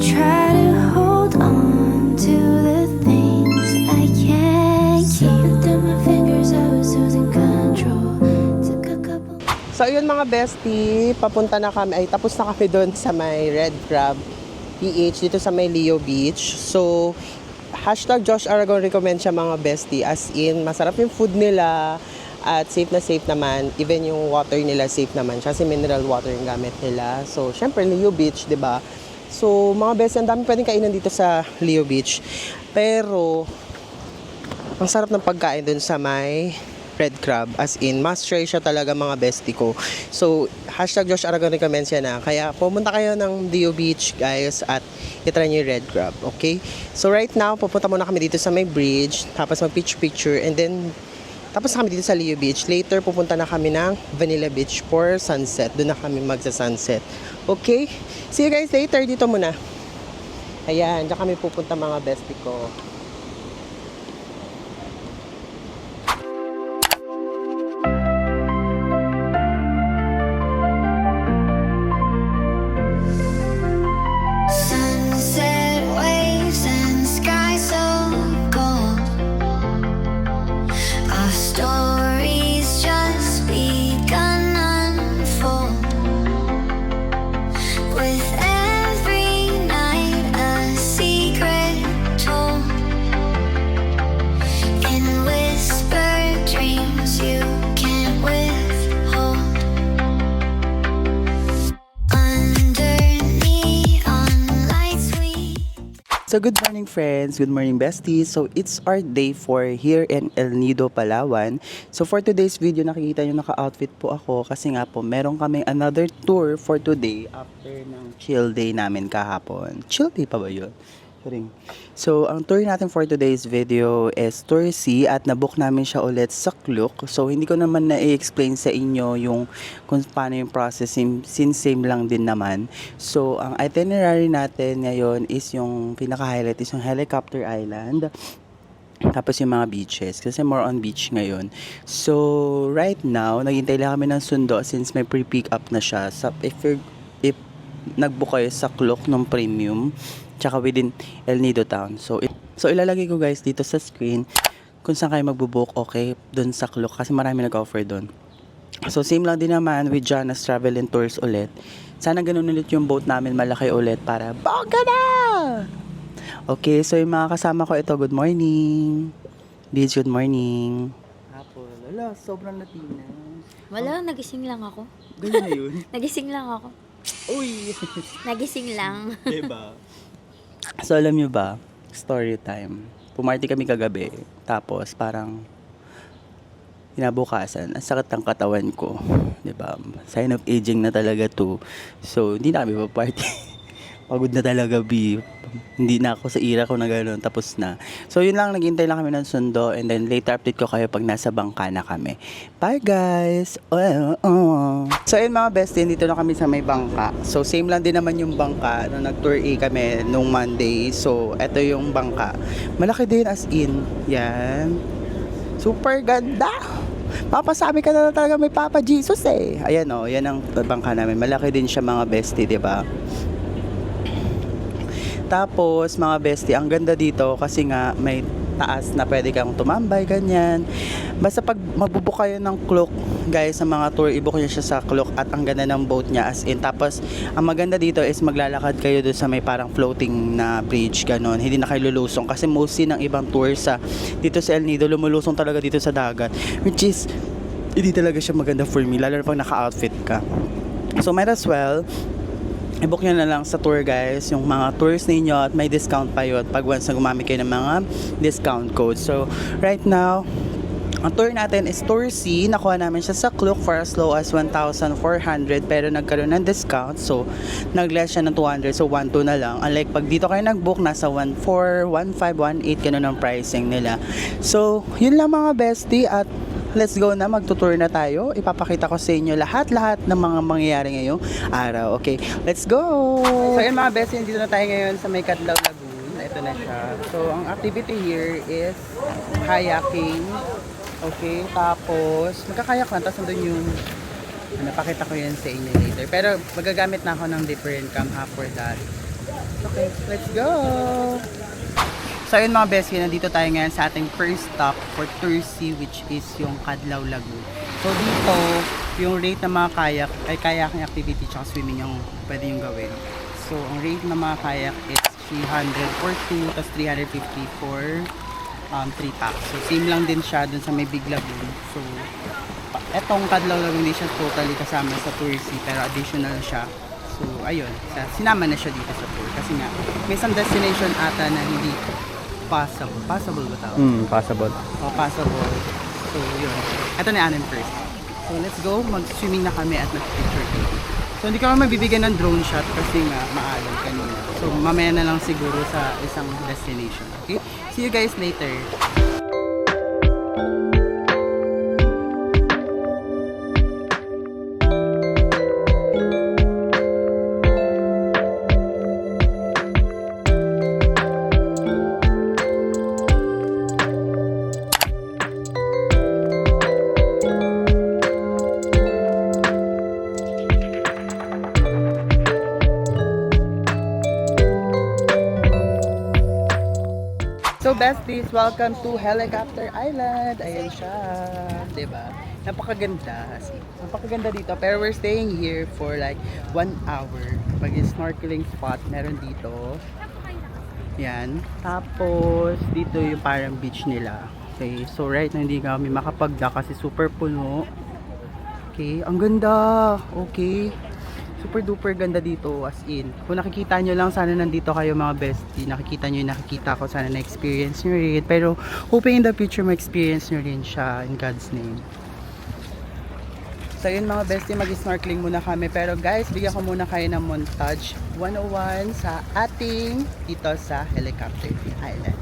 Try to hold on to the things I can't keep. Through my fingers, I was losing control. Took a couple. So, yun mga bestie, papunta na kami, ay tapos na kami doon sa may Red Crab PH dito sa may Leo Beach. So, hashtag Josh Aragon recommend siya mga bestie, as in, masarap yung food nila at safe na safe naman. Even yung water nila safe naman siya kasi mineral water yung gamit nila. So, syempre, Leo Beach, di ba? So, mga bestie, ang dami pwedeng kainan dito sa Leo Beach. Pero, ang sarap ng pagkain dun sa may Red Crab. As in, must try siya talaga mga bestie ko. So, hashtag Josh Aragon recommend siya na. Kaya, pumunta kayo ng Leo Beach, guys, at itry nyo yung Red Crab, okay? So, right now, pupunta muna kami dito sa may bridge, tapos mag-picture, and then, tapos kami dito sa Leo Beach. Later, pupunta na kami ng Vanilla Beach for sunset. Doon na kami magsa-sunset. Okay? See you guys later. Dito muna. Ayan, dyan kami pupunta mga bestie ko. Sunset waves and sky so gold. Our stories just begun unfold. With every night a secret told. In whispered dreams you can't withhold. Under neon lights we. So, good morning friends, good morning besties. So, it's our day 4 here in El Nido, Palawan. So, for today's video, nakikita nyo naka-outfit po ako kasi nga po, meron kaming another tour for today after ng chill day namin kahapon. Chill day pa ba yun? So, ang tour natin for today's video is Tour C at nabook namin siya ulit sa Klook. So, hindi ko naman na-explain sa inyo yung kung paano yung process since same lang din naman. So, ang itinerary natin ngayon is yung pinaka-highlight is yung Helicopter Island. Tapos yung mga beaches, kasi more on beach ngayon. So, right now, naghintay lang kami ng sundo since may pre-pick up na siya. So, if nag-book kayo sa Klook ng premium, tsaka within El Nido Town. So ilalagay ko guys dito sa screen kung saan kayo magbubook, okay, dun sa Klook kasi marami nag-offer dun. So, same lang din naman with Jana's Travel and Tours ulit. Sana ganun ulit yung boat namin, malaki ulit para bongga na! Okay, so yung mga kasama ko ito, good morning. Beach, good morning. Apple, wala, sobrang Latina. Wala, nagising lang ako. Ganyan na yun. Nagising lang ako. Uy! Nagising lang. Diba? So, alam nyo ba, story time. Pumarty kami kagabi, tapos parang kinabukasan, ang sakit ng katawan ko. Diba? Sign of aging na talaga to. So, hindi na kami pa-party. Pagod na talaga, B. Hindi na ako sa ira ko na gano'n. Tapos na. So, yun lang. Naghintay lang kami ng sundo. And then, later update ko kayo pag nasa bangka na kami. Bye, guys! So, yun mga bestie. Dito na kami sa may bangka. So, same lang din naman yung bangka. Nung nag-tour A kami nung Monday. So, eto yung bangka. Malaki din as in. Yan. Super ganda! Papasabi ka na talaga may Papa Jesus eh. Ayan o. Yan ang bangka namin. Malaki din siya mga bestie, diba? Tapos, mga bestie, ang ganda dito kasi nga may taas na pwede kang tumambay, ganyan. Basta pag magbubuk kayo ng Klook, guys, sa mga tour, i-book nyo siya sa Klook at ang ganda ng boat niya as in. Tapos, ang maganda dito is maglalakad kayo doon sa may parang floating na bridge, ganon. Hindi na kayo lulusong kasi mostly ng ibang tour dito sa El Nido, lumulusong talaga dito sa dagat. Which is, hindi talaga siya maganda for me, lalo na pag naka-outfit ka. So, might as well, i-book nyo na lang sa tour guys yung mga tours ninyo at may discount pa yun pag once na gumamit kayo ng mga discount code. So right now ang tour natin is Tour C. Nakuha namin siya sa Klook for as low as 1,400 pero nagkaroon ng discount so nag-less siya ng 200 so 1,200 na lang. Unlike pag dito kayo nag-book nasa 1,400, 1,500, 1,800 ganun ang pricing nila. So yun lang mga bestie at let's go na, magtutour na tayo. Ipapakita ko sa inyo lahat-lahat ng mga mangyayari ngayong araw. Okay, let's go! So yun mga bestie, dito na tayo ngayon sa may Cadlaw Lagoon. Ito na siya. So ang activity here is kayaking. Okay, tapos magkakayak lang. Tapos nandun yung, napakita ko yan sa inyo later. Pero magagamit na ako ng different cam for that. Okay, let's go! So yun mga bestie, nandito tayo ngayon sa ating first stop for Tour C which is yung Cadlaw Lagoon. So dito, yung rate ng mga kayak, ay kayaking activity tsaka swimming yung pwede yung gawin. So ang rate ng mga kayak is 300 for 2, tapos 350 for 3 packs. So same lang din siya dun sa may Big Lagoon. So etong Cadlaw Lagoon hindi siya totally kasama sa Tour C pero additional siya. So ayun, sinama na siya dito sa tour kasi nga may isang destination ata na hindi possible ba tawag? Possible. Oh, possible. So, yun. Ito na anin first. So, let's go. Mag-swimming na kami at mag-picture taking. So, hindi ko naman mabibigyan ng drone shot kasi nga maalam kanina. So, mamaya na lang siguro sa isang destination. Okay? See you guys later. So besties, welcome to Helicopter Island. Ayan siya, diba? Napakaganda. Napakaganda dito. Pero we're staying here for like 1 hour. Mag-snorkeling spot meron dito. Yan. Tapos dito yung parang beach nila. Okay, so right now hindi kami makapagda kasi super puno. Okay, ang ganda. Okay. Super duper ganda dito as in. Kung nakikita nyo lang, sana nandito kayo mga bestie. Nakikita nyo yung nakikita ko, sana na-experience nyo rin. Pero hoping in the future ma-experience nyo rin siya in God's name. So yun mga bestie, mag-snorkeling muna kami. Pero guys, bigyan ko muna kayo ng montage 101 sa ating dito sa Helicopter Island.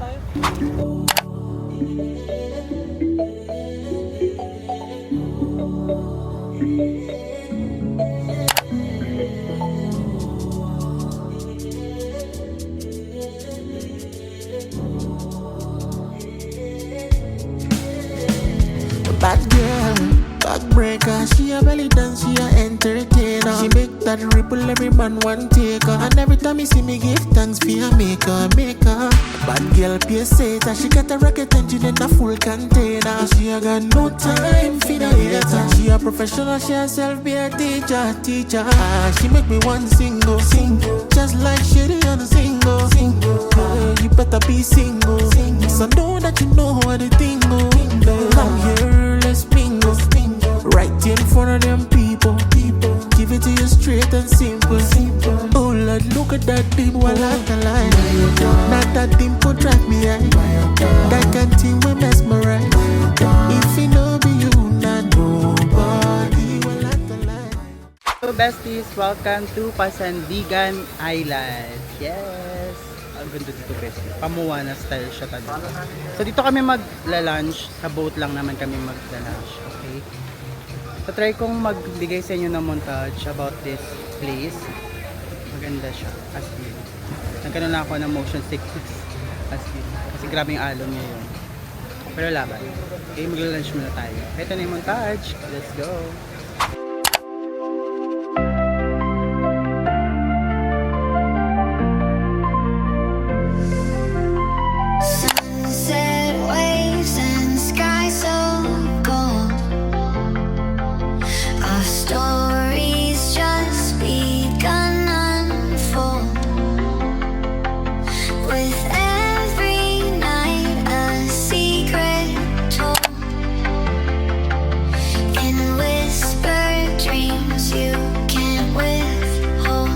Bad girl, backbreaker. She a belly dance, she a entertainer. She make that ripple, every man want take her. And every time you see me give thanks for her maker. Bad girl, pay sater. She got a rocket engine in a full container. She a got no time for the hater. She a professional, she herself be a teacher. She make me one single, just like Shady on a single. You better be single, so know that you know how the thing go. Come here, let's bingo. Right in front of them people. Give it to you straight and simple. Oh Lord, look at that dimple, I like the line. Not that dimple drive me high. That kind thing will mesmerize. If you know be you, not nobody will like the line. So besties, welcome to Pasandigan Island. Yes! Ang ganda dito besties. Pamuana style siya talaga. So dito kami magla-lunch. Sa boat lang naman kami magla-lunch. Okay? So try kong magbigay sa inyo ng montage about this place. Maganda siya. As in. Nagkaroon lang ako ng motion sickness. As in. Kasi grabe yung alon niya yun. Pero laban. Okay, magla-lunch muna tayo. Ito na yung montage. Let's go! Sunset waves and sky so gold. Our stories just begun unfold. With every night a secret told. In whispered dreams you can't withhold.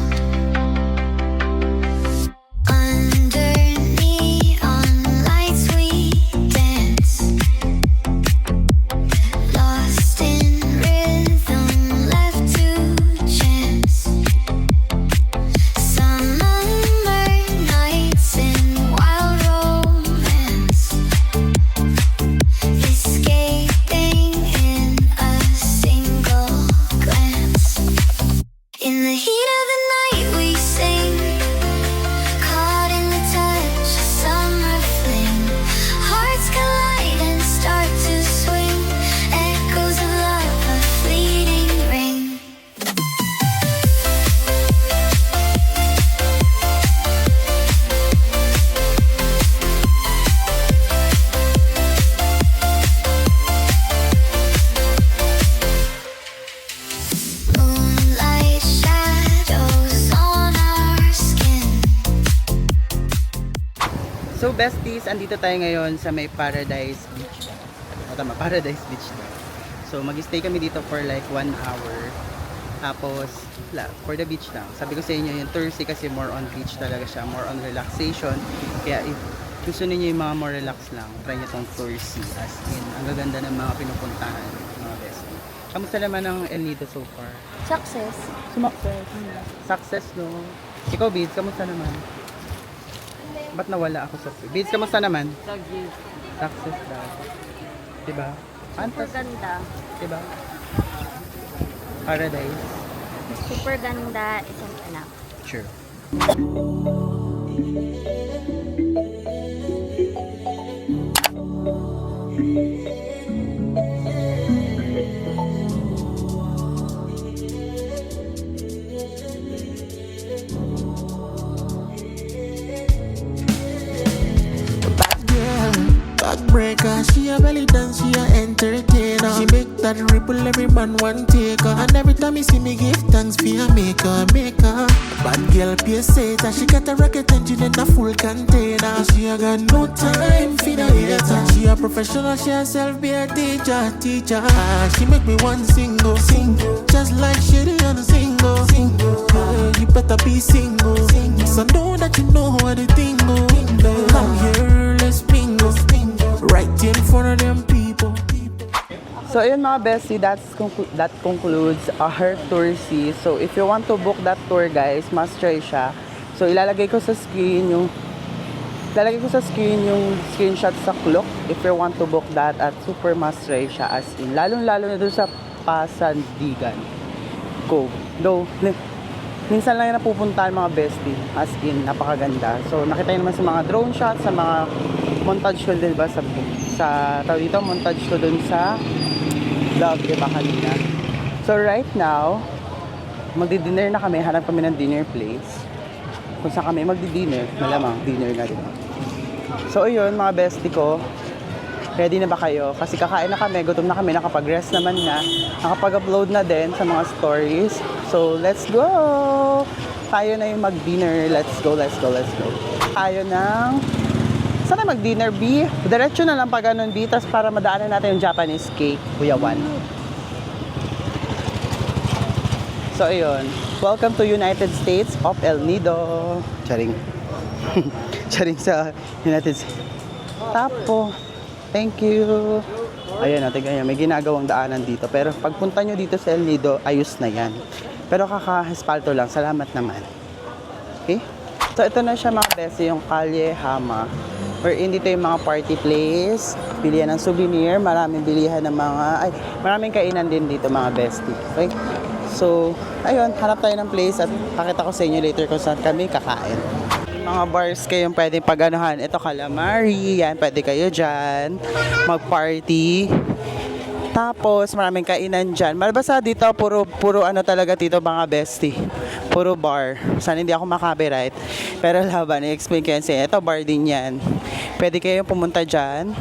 Under neon lights we dance, lost in rhythm, left to chance. Summer nights in wild romance, escaping in a single glance. In the heat of the night we sing, caught in the touch of summer fling. Hearts collide and start to swing, echoes of love, a fleeting ring. Moonlight shadows on our skin. So besties, andito tayo ngayon sa may Paradise Beach. O tama, Paradise Beach na. So mag-stay kami dito for like 1 hour. Tapos, for the beach lang. Sabi ko sa inyo, yung Thursday kasi more on beach talaga siya. More on relaxation. Kaya if gusto niyo yung mga more relax lang, try nyo tong Thursday. As in, ang gaganda ng mga pinupuntahan, mga besties. Kamusta naman ang El Nido so far? Success. Success. Success, no? Ikaw, Bids, kamusta naman? Ba't nawala ako sa... Bids, kamusta naman? Success daw. Diba? Super Fantastic. ganda. Diba? Paradise. Super ganda. Isang anak. Sure. Bad girl, backbreaker. She a belly dance, she a entertainer. She make that ripple, every man want take her. And every time you see me give thanks for her maker. Bad girl, pay sater. She got a rocket engine in a full container. She a got no time for the hater. She a professional, she herself be a teacher. She make me one single, just like Shady on a single. You better be single, so know that you know how the thing go. Come here, let's bingo. Right in front of them people. So ayun mga bestie, that concludes our tour C. So if you want to book that tour guys, must try siya. So ilalagay ko sa screen yung screenshot sa Klook if you want to book that at super must try siya as in. Lalo na doon sa Pasandigan Cove. Though minsan lang yung napupuntahan mga bestie as in napakaganda. So nakita nyo naman sa mga drone shots, sa mga montage ko diba sa tawag dito, montage ko dun sa vlog, di ba kanina? So right now, magdi-dinner na kami. Hanap kami ng dinner place. Kung saan kami magdi-dinner, malamang dinner na rin. So ayun, mga bestie ko, ready na ba kayo? Kasi kakain na kami, gutom na kami, nakapag-rest naman na, nakapag-upload na din sa mga stories. So let's go! Tayo na yung mag-dinner. Let's go, let's go, let's go. Tayo ng... Saan tayo mag-dinner, B? Diretso na lang pag ganun, B, tas para madaanan natin yung Japanese cake, Kuya Juan. So ayun, welcome to United States of El Nido. Charing. Charing sa United States. Tapo. Thank you. Ayan, natin ganyan. May ginagawang daanan dito. Pero pagpunta nyo dito sa El Nido, ayos na yan. Pero kaka-espalto lang. Salamat naman. Okay? So ito na siya mga besi, yung Calle Hama. Wherein dito yung mga party place. Bilihan ng souvenir. Maraming bilihan ng mga... Ay, maraming kainan din dito mga bestie. Okay? So, ayun, hanap tayo ng place at pakita ko sa inyo later kung saan kami kakain. Mga bars kayong pwedeng pag-anuhan. Ito, calamari, yan, pwede kayo dyan. Mag-party. Tapos, maraming kainan dyan. Malabasa dito, puro ano talaga dito mga bestie. Puro bar. Sana hindi ako makabiright. Pero laban, i-explain ko yan sa inyo. Ito, bar din yan. Pwede kayong pumunta dyan.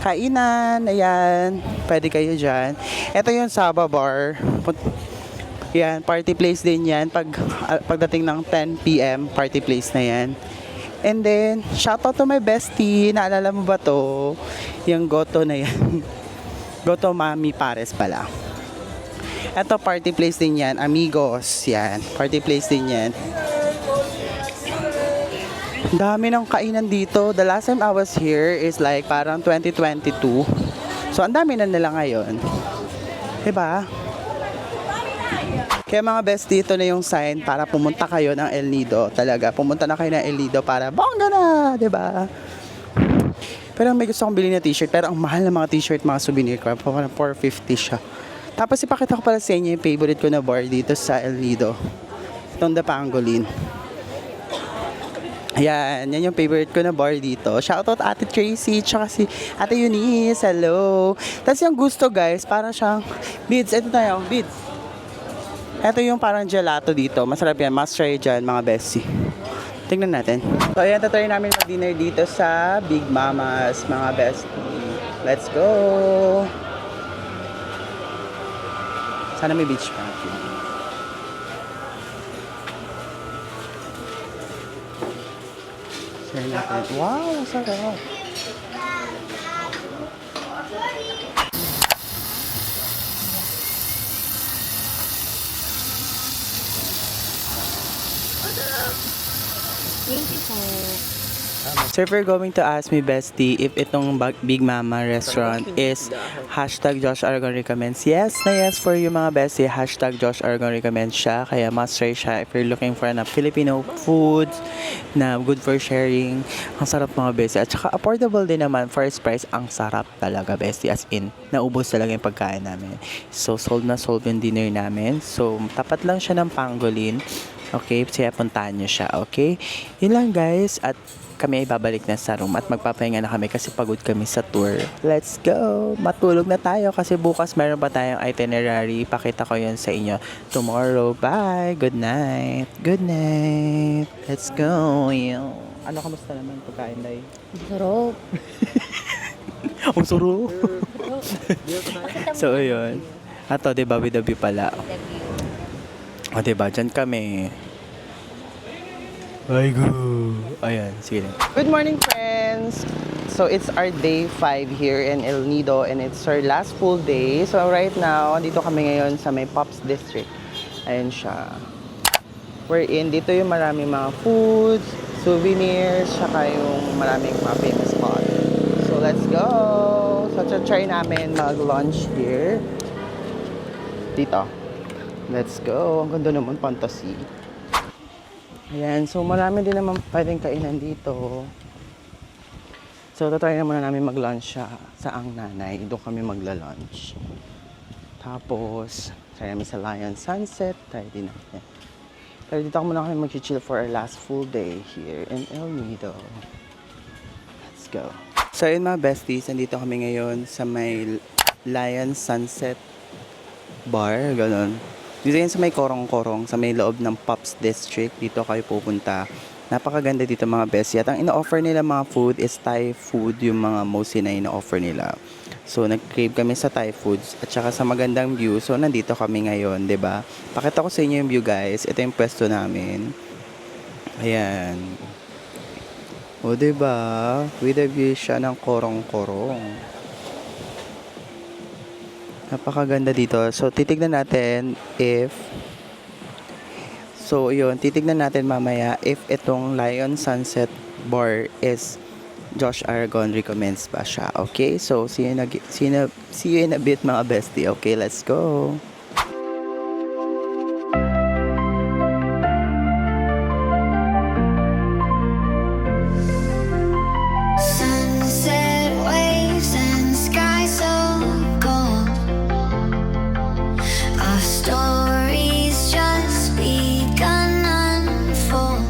Kainan, ayan. Pwede kayo dyan. Ito yung Saba Bar. Yan, party place din yan. Pagdating ng 10 p.m., party place na yan. And then, shoutout to my bestie. Naalala mo ba to? Yung Goto na yan. Goto Mami Pares pala. Ito, party place din yan. Amigos, yan. Party place din yan. Dami ng kainan dito. The last time I was here is like parang 2022. So, ang dami na nila ngayon. Diba? Kaya mga bestie, ito na yung sign para pumunta kayo ng El Nido. Talaga, pumunta na kayo ng El Nido para bongga na, diba? Pero may gusto akong bilhin na t-shirt. Pero ang mahal na mga t-shirt, mga souvenir ko. Parang 450 siya. Tapos ipakita ko pala sa inyo yung favorite ko na bar dito sa El Nido. Itong The Pangolin. Ayan, yan yung favorite ko na bar dito. Shoutout Ate Tracy, tsaka si Ate Eunice. Hello. Tapos yung gusto guys, parang siyang beads. Ito tayo, beads. Ito yung parang gelato dito. Masarap yan. Must try dyan, mga bestie. Tingnan natin. So, ayan, tatry namin mag-dinner dito sa Big Mama's, mga bestie. Let's go! Sana may beach party. Share natin. Wow, sarap! Thank you po. So if you're going to ask me, bestie, if itong Big Mama restaurant is hashtag Josh Aragon recommends, yes na yes for you mga bestie. Hashtag Josh Aragon recommends siya. Kaya must try siya if you're looking for na Filipino food na good for sharing. Ang sarap mga bestie. At saka affordable din naman. First price, ang sarap talaga bestie. As in, naubos talaga yung pagkain namin. So sold na sold yung dinner namin. So tapat lang siya ng Pangolin. Okay, siya puntahan nyo siya, okay? Yun lang guys, at kami ay babalik na sa room at magpapahinga na kami kasi pagod kami sa tour. Let's go! Matulog na tayo kasi bukas meron pa tayong itinerary. Pakita ko yun sa inyo tomorrow. Bye! Good night! Good night! Let's go! Ano, kamusta naman pagkain, Day? Sarap. Ang sarap! So, ayun. Ato, diba, with the view pala. O, diba? Diyan kami. Ay, go! Ayan, sige. Good morning, friends! So, it's our day 5 here in El Nido and it's our last full day. So, right now, dito kami ngayon sa may Pops District. Ayan siya. We're in. Dito yung maraming mga foods, souvenirs, saka yung maraming mga famous spots. So, let's go! So, try namin mag-lunch here. Dito. Let's go. Ang ganda naman, fantasy. Ayan. So, marami din naman pwedeng kainan dito. So, tatry na muna namin mag-lunch sa Ang Nanay. Doon kami magla-lunch. Tapos, try namin sa Lion Sunset. Try din natin. Pero dito muna kami mag-chill for our last full day here in El Nido. Let's go. So, yun mga besties. Nandito kami ngayon sa may Lion Sunset bar, ganun. Dito yan sa may korong-korong, sa may loob ng Pops District. Dito kayo pupunta. Napakaganda dito mga bestie. At ang ina-offer nila mga food is Thai food, yung mga mostly na ina-offer nila. So, nag-crave kami sa Thai foods at saka sa magandang view. So, nandito kami ngayon, 'di ba? Pakita ko sa inyo yung view, guys. Ito yung pwesto namin. Ayan. O, 'di ba? With a view siya ng korong-korong. Napakaganda dito. So, titignan natin if titignan natin mamaya if itong Lion Sunset Bar is Josh Aragon recommends pa siya. Okay? So, see you in a bit mga bestie. Okay, let's go. Sunset waves and sky so gold. Our stories just begun unfold.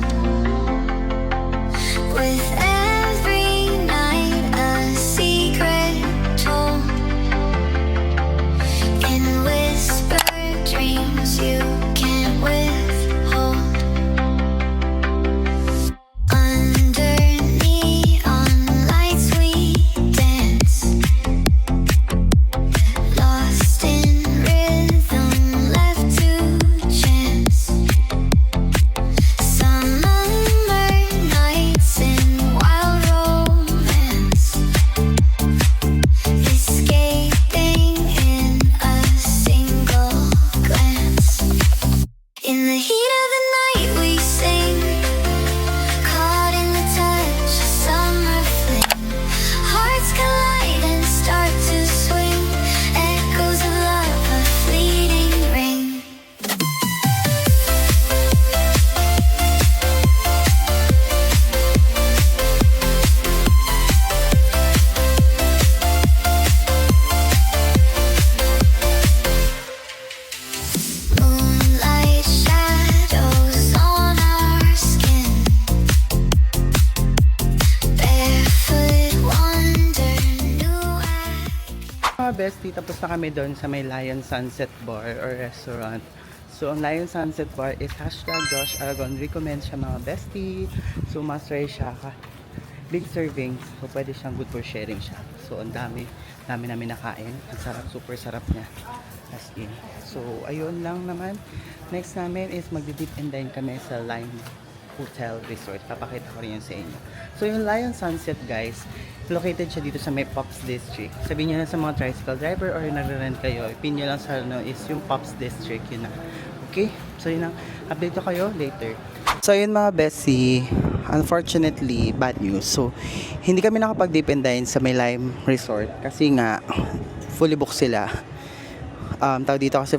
With every night a secret told. In whispered dreams you can't withhold. Under neon lights we dance, lost in rhythm, left to chance. Summer nights in wild romance, escaping in a single glance. In the heat of the night we sing, caught in the touch of summer fling. Hearts collide and start to swing, echoes of love, a fleeting ring. Moonlight shadows on our skin, barefoot wonder, new Mga bestie, tapos na kami doon sa may Lion Sunset Bar or restaurant. So, ang Lion Sunset Bar is hashtag Josh Aragon recommends siya mga bestie. So, must try siya. Big servings. So, pwede siyang good for sharing siya. So, ang dami namin nakain. Ang sarap, super sarap niya. As in. So, ayun lang naman. Next namin is magdi-dip and dine kami sa Lime Hotel Resort. Papakita ko rin yun sa inyo. So, yung Lion Sunset, guys, located siya dito sa may Pops District. Sabihin nyo na sa mga tricycle driver or nagre-rent kayo, pin nyo lang sa is yung Pops District, yun na. Okay? So, yun ang update ko kayo later. So, yun mga bestie, unfortunately, bad news. So, hindi kami nakapag-dip and dine sa may Lime Resort kasi nga, fully booked sila. Tawag dito kasi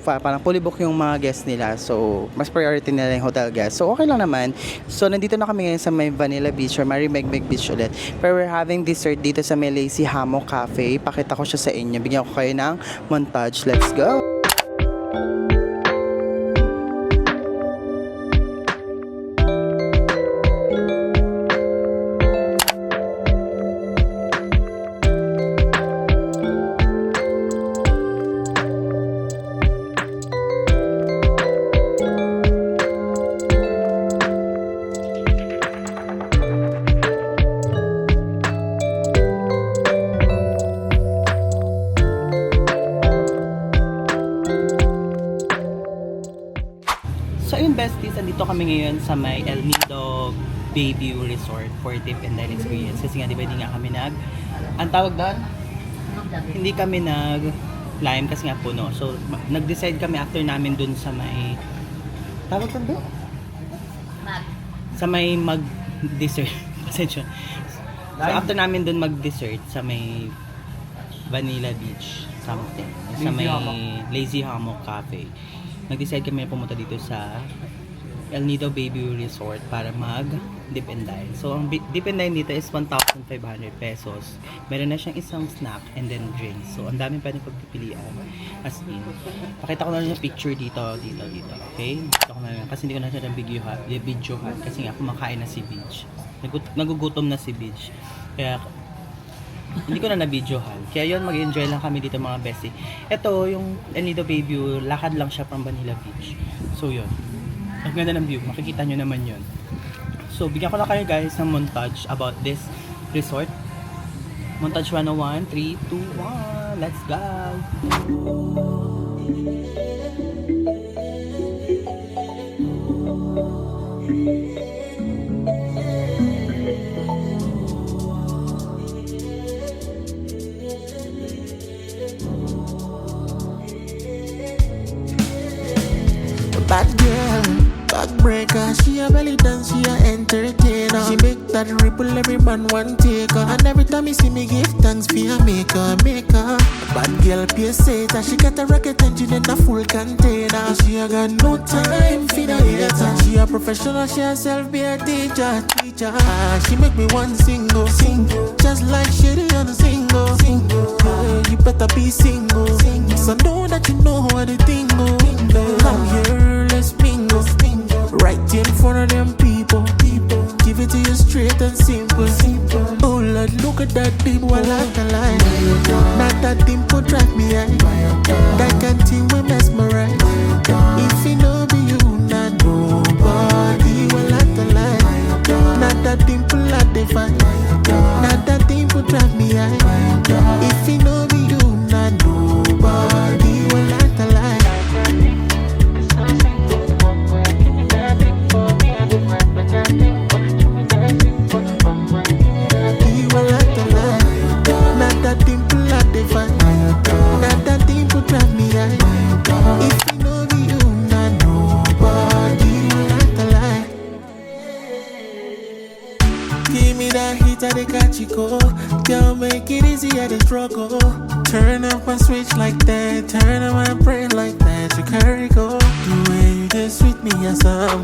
parang fully book yung mga guests nila. So, mas priority nila yung hotel guests. So, okay lang naman. So, nandito na kami ngayon sa may Vanilla Beach or Marimegmeg Beach ulit. Pero we're having dessert dito sa may Lazy Hammock Cafe. Pakita ko siya sa inyo. Bigyan ko kayo ng montage. Let's go! So ayun besties, andito kami ngayon sa may El Nido Bayview Resort for dip and dine experience. Kasi nga diba hindi nga kami ang tawag doon? Hindi kami lime kasi nga puno. So nag-decide kami after namin dun sa may tawag doon? Sa may mag-dessert. Pasensya. So after namin dun mag-dessert sa may Vanilla Beach something. Sa may Lazy Hammock Cafe. Nag-decide kami na pumunta dito sa El Nido Bayview Resort para mag-dip and dine. So, ang dip and dine dito is 1,500 pesos. Meron na siyang isang snack and then drinks. So, ang daming pwedeng pagpipilian. As in, pakita ko na rin yung picture dito. Okay? Kasi hindi ko na siya videohan kasi nga kumakain na si Beach. Nagugutom na si Beach. Kaya, Hindi ko na na-videohan. Kaya yun, mag-enjoy lang kami dito mga bestie. Ito, yung El Nido Bay View, lakad lang siya from Manila Beach. So yun. Ang ganda ng view. Makikita nyo naman yun. So, bigyan ko na kayo guys ng montage about this resort. Montage 101, 3, 2, 1. Let's go! Bad girl, backbreaker. She a belly dance, she a entertainer. She make that ripple, every man want take her. And every time you see me give thanks for her maker. Bad girl, P.S.A. She got a rocket engine in a full container. She a got no time for the hater. She a professional, she herself be a teacher. She make me one single, just like Shady on a single. You better be single, so know that you know how the thing go. Come here, let's mingle. Right in front of them people. Give it to you straight and simple. Oh Lord, look at that dimple, I like the line. Not that dimple drive me high. That can team we mesmerize. If you know be you, not nobody will like the line. Not that dimple I define. Not that dimple drive me high. If you know be you, not nobody will like the line. Can't make it easy at the struggle. Turn up my switch like that, turn on my brain like that. You carry go, the way you just sweet me as some.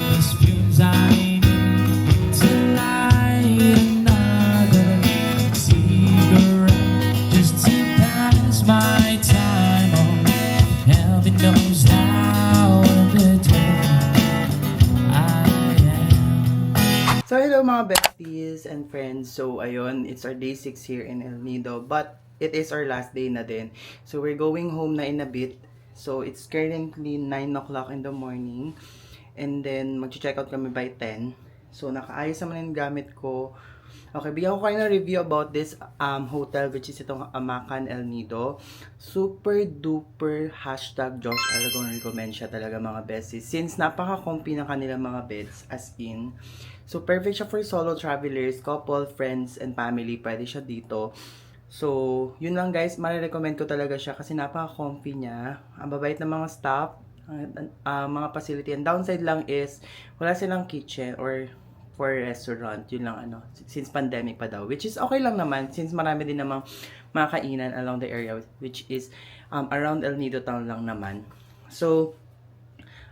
My time, oh, heaven knows how bitter I am. So hello mga besties and friends. So ayun, it's our day 6 here in El Nido, but it is our last day na din. So we're going home na in a bit. So it's currently 9 o'clock in the morning. And then mag-check out kami by 10. So nakaayos naman yung gamit ko. Okay, bigyan ko kayo ng review about this hotel, which is itong Amacan El Nido. Super duper hashtag Josh Aragon recommend siya talaga mga besties. Since napaka-comfy na kanilang mga beds, as in. So perfect siya for solo travelers, couple, friends, and family. Pwede siya dito. So, yun lang guys, marirecommend ko talaga siya kasi napaka-comfy niya. Ang babait ng mga staff, mga facility. And downside lang is, wala silang kitchen or for restaurant, yun lang ano, since pandemic pa daw, which is okay lang naman, since marami din namang mga kainan along the area, which is around El Nido town lang naman. So,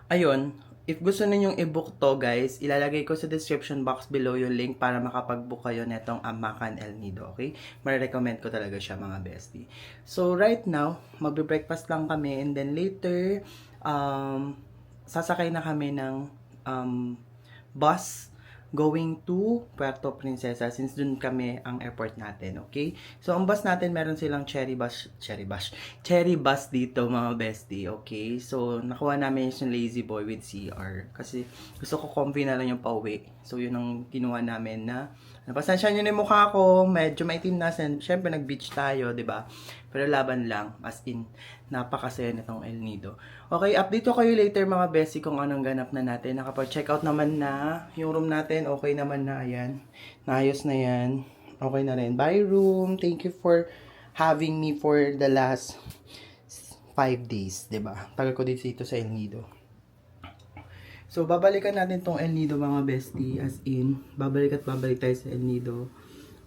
ayun, if gusto ninyong i-book to guys, ilalagay ko sa description box below yung link para makapag-book kayo netong Amacan El Nido, okay? Marirecommend ko talaga siya mga bestie. So, right now, magbe-breakfast lang kami, and then later, sasakay na kami ng bus going to Puerto Princesa since dun kami ang airport natin, okay? So, ang bus natin, meron silang cherry bus dito, mga bestie, okay? So, nakuha namin yung Lazy Boy with CR kasi gusto ko comfy na lang yung pauwi. So, yun ang kinuha namin na napasensya nyo na yung mukha ko, medyo maitim na, syempre nag-beach tayo, diba? Pero laban lang, as in, napakasaya nitong El Nido. Okay, update ko kayo later mga bestie kung anong ganap na natin. Nakapag-check out naman na yung room natin, okay naman na, ayan. Naayos na yan. Okay na rin. Bye room, thank you for having me for the last 5 days, diba? Tagal ko dito sa El Nido. So, babalikan natin tong El Nido mga bestie, as in, babalik tayo sa El Nido.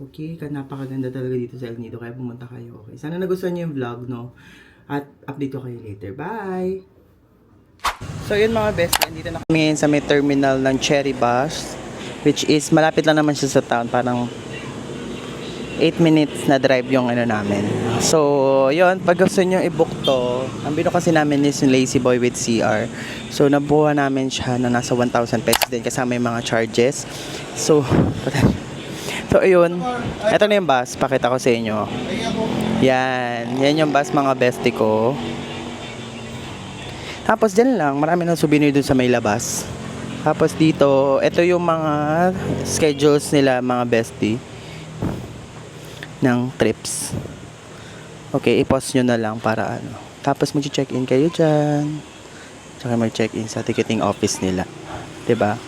Okay, napakaganda talaga dito sa El Nido, kaya pumunta kayo, okay? Sana nagustuhan niyo yung vlog, no? At update ko kayo later. Bye! So, yun mga bestie, dito na kami ngayon sa may terminal ng Cherry Bus, which is, malapit lang naman siya sa town, parang 8 minutes na drive yung ano namin. So, yun, pag gusto nyo i-book to, ang bino kasi namin is yung Lazy Boy with CR. So, nabuha namin siya na nasa 1,000 pesos din kasama yung mga charges. So, So, ayun. Ito na yung bus. Pakita ko sa inyo. Yan. Yan yung bus, mga bestie ko. Tapos, dyan lang. Marami ng souvenir dun sa may labas. Tapos, dito, ito yung mga schedules nila, mga bestie. Ng trips. Okay, i-pause nyo na lang para ano. Tapos, mag-check-in kayo dyan. Tsaka mag-check-in sa ticketing office nila. 'Di ba?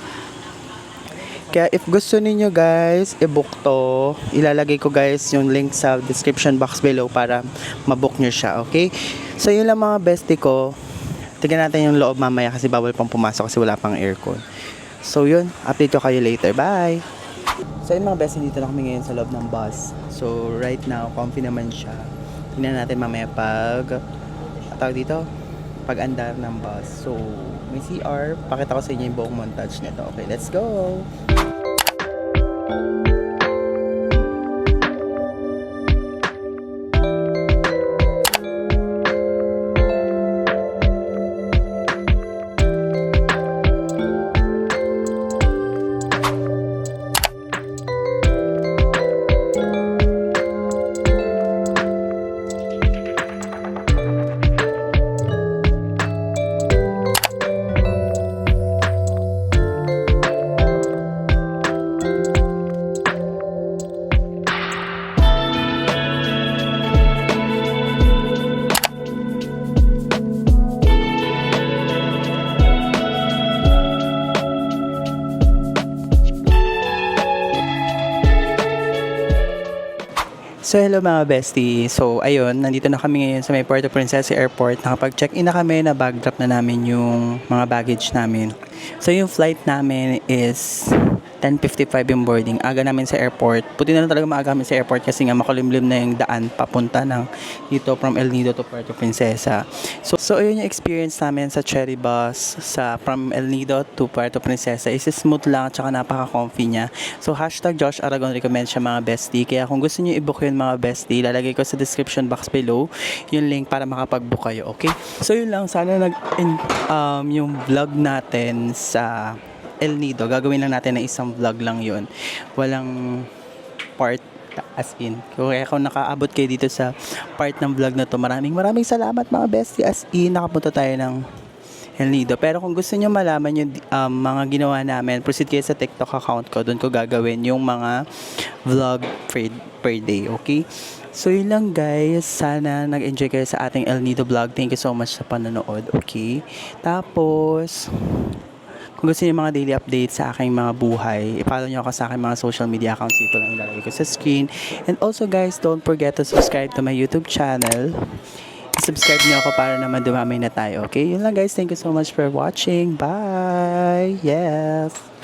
Kaya if gusto niyo guys, i-book to. Ilalagay ko guys yung link sa description box below para ma-book nyo siya, okay? So yun lang mga bestie ko. Tignan natin yung loob mamaya kasi bawal pang pumasok kasi wala pang aircon. So yun, update ko kayo later. Bye! So yun mga bestie, dito na kami ngayon sa loob ng bus. So right now, comfy naman siya. Tignan natin mamaya pag andar ng bus. So, may CR. Pakita ko sa inyo yung buong montage nito. Okay, let's go! So hello mga bestie. So ayun, nandito na kami ngayon sa may Puerto Princesa Airport. Nakapag-check-in na kami, na bag drop na namin yung mga baggage namin. So yung flight namin is 10:55 yung boarding. Aga namin sa airport. Puti na lang talaga maaga kami sa airport kasi nga makulimlim na yung daan papunta ng dito from El Nido to Puerto Princesa. So ayun yung experience namin sa Cherry Bus from El Nido to Puerto Princesa. Is smooth lang at saka napaka-comfy niya. So hashtag Josh Aragon recommend siya mga bestie. Kaya kung gusto niyo i-book yun mga bestie, lalagay ko sa description box below yung link para makapag-book kayo. Okay? So yun lang. Sana yung vlog natin sa El Nido, gagawin lang natin na isang vlog lang yun. Walang part as in. Kaya kung nakaabot kayo dito sa part ng vlog na to, maraming salamat mga bestie. As in, nakapunta tayo ng El Nido. Pero kung gusto nyo malaman yung mga ginawa namin, proceed kayo sa TikTok account ko. Doon ko gagawin yung mga vlog per day. Okay? So yun lang guys. Sana nag-enjoy kayo sa ating El Nido vlog. Thank you so much sa panonood. Okay? Tapos, kung gusto niyo mga daily updates sa aking mga buhay, i-follow niyo ako sa aking mga social media accounts. Dito lang ilalagay ko sa screen. And also guys, don't forget to subscribe to my YouTube channel. I-subscribe niyo ako para naman dumamay na tayo. Okay? Yun lang guys. Thank you so much for watching. Bye! Yes!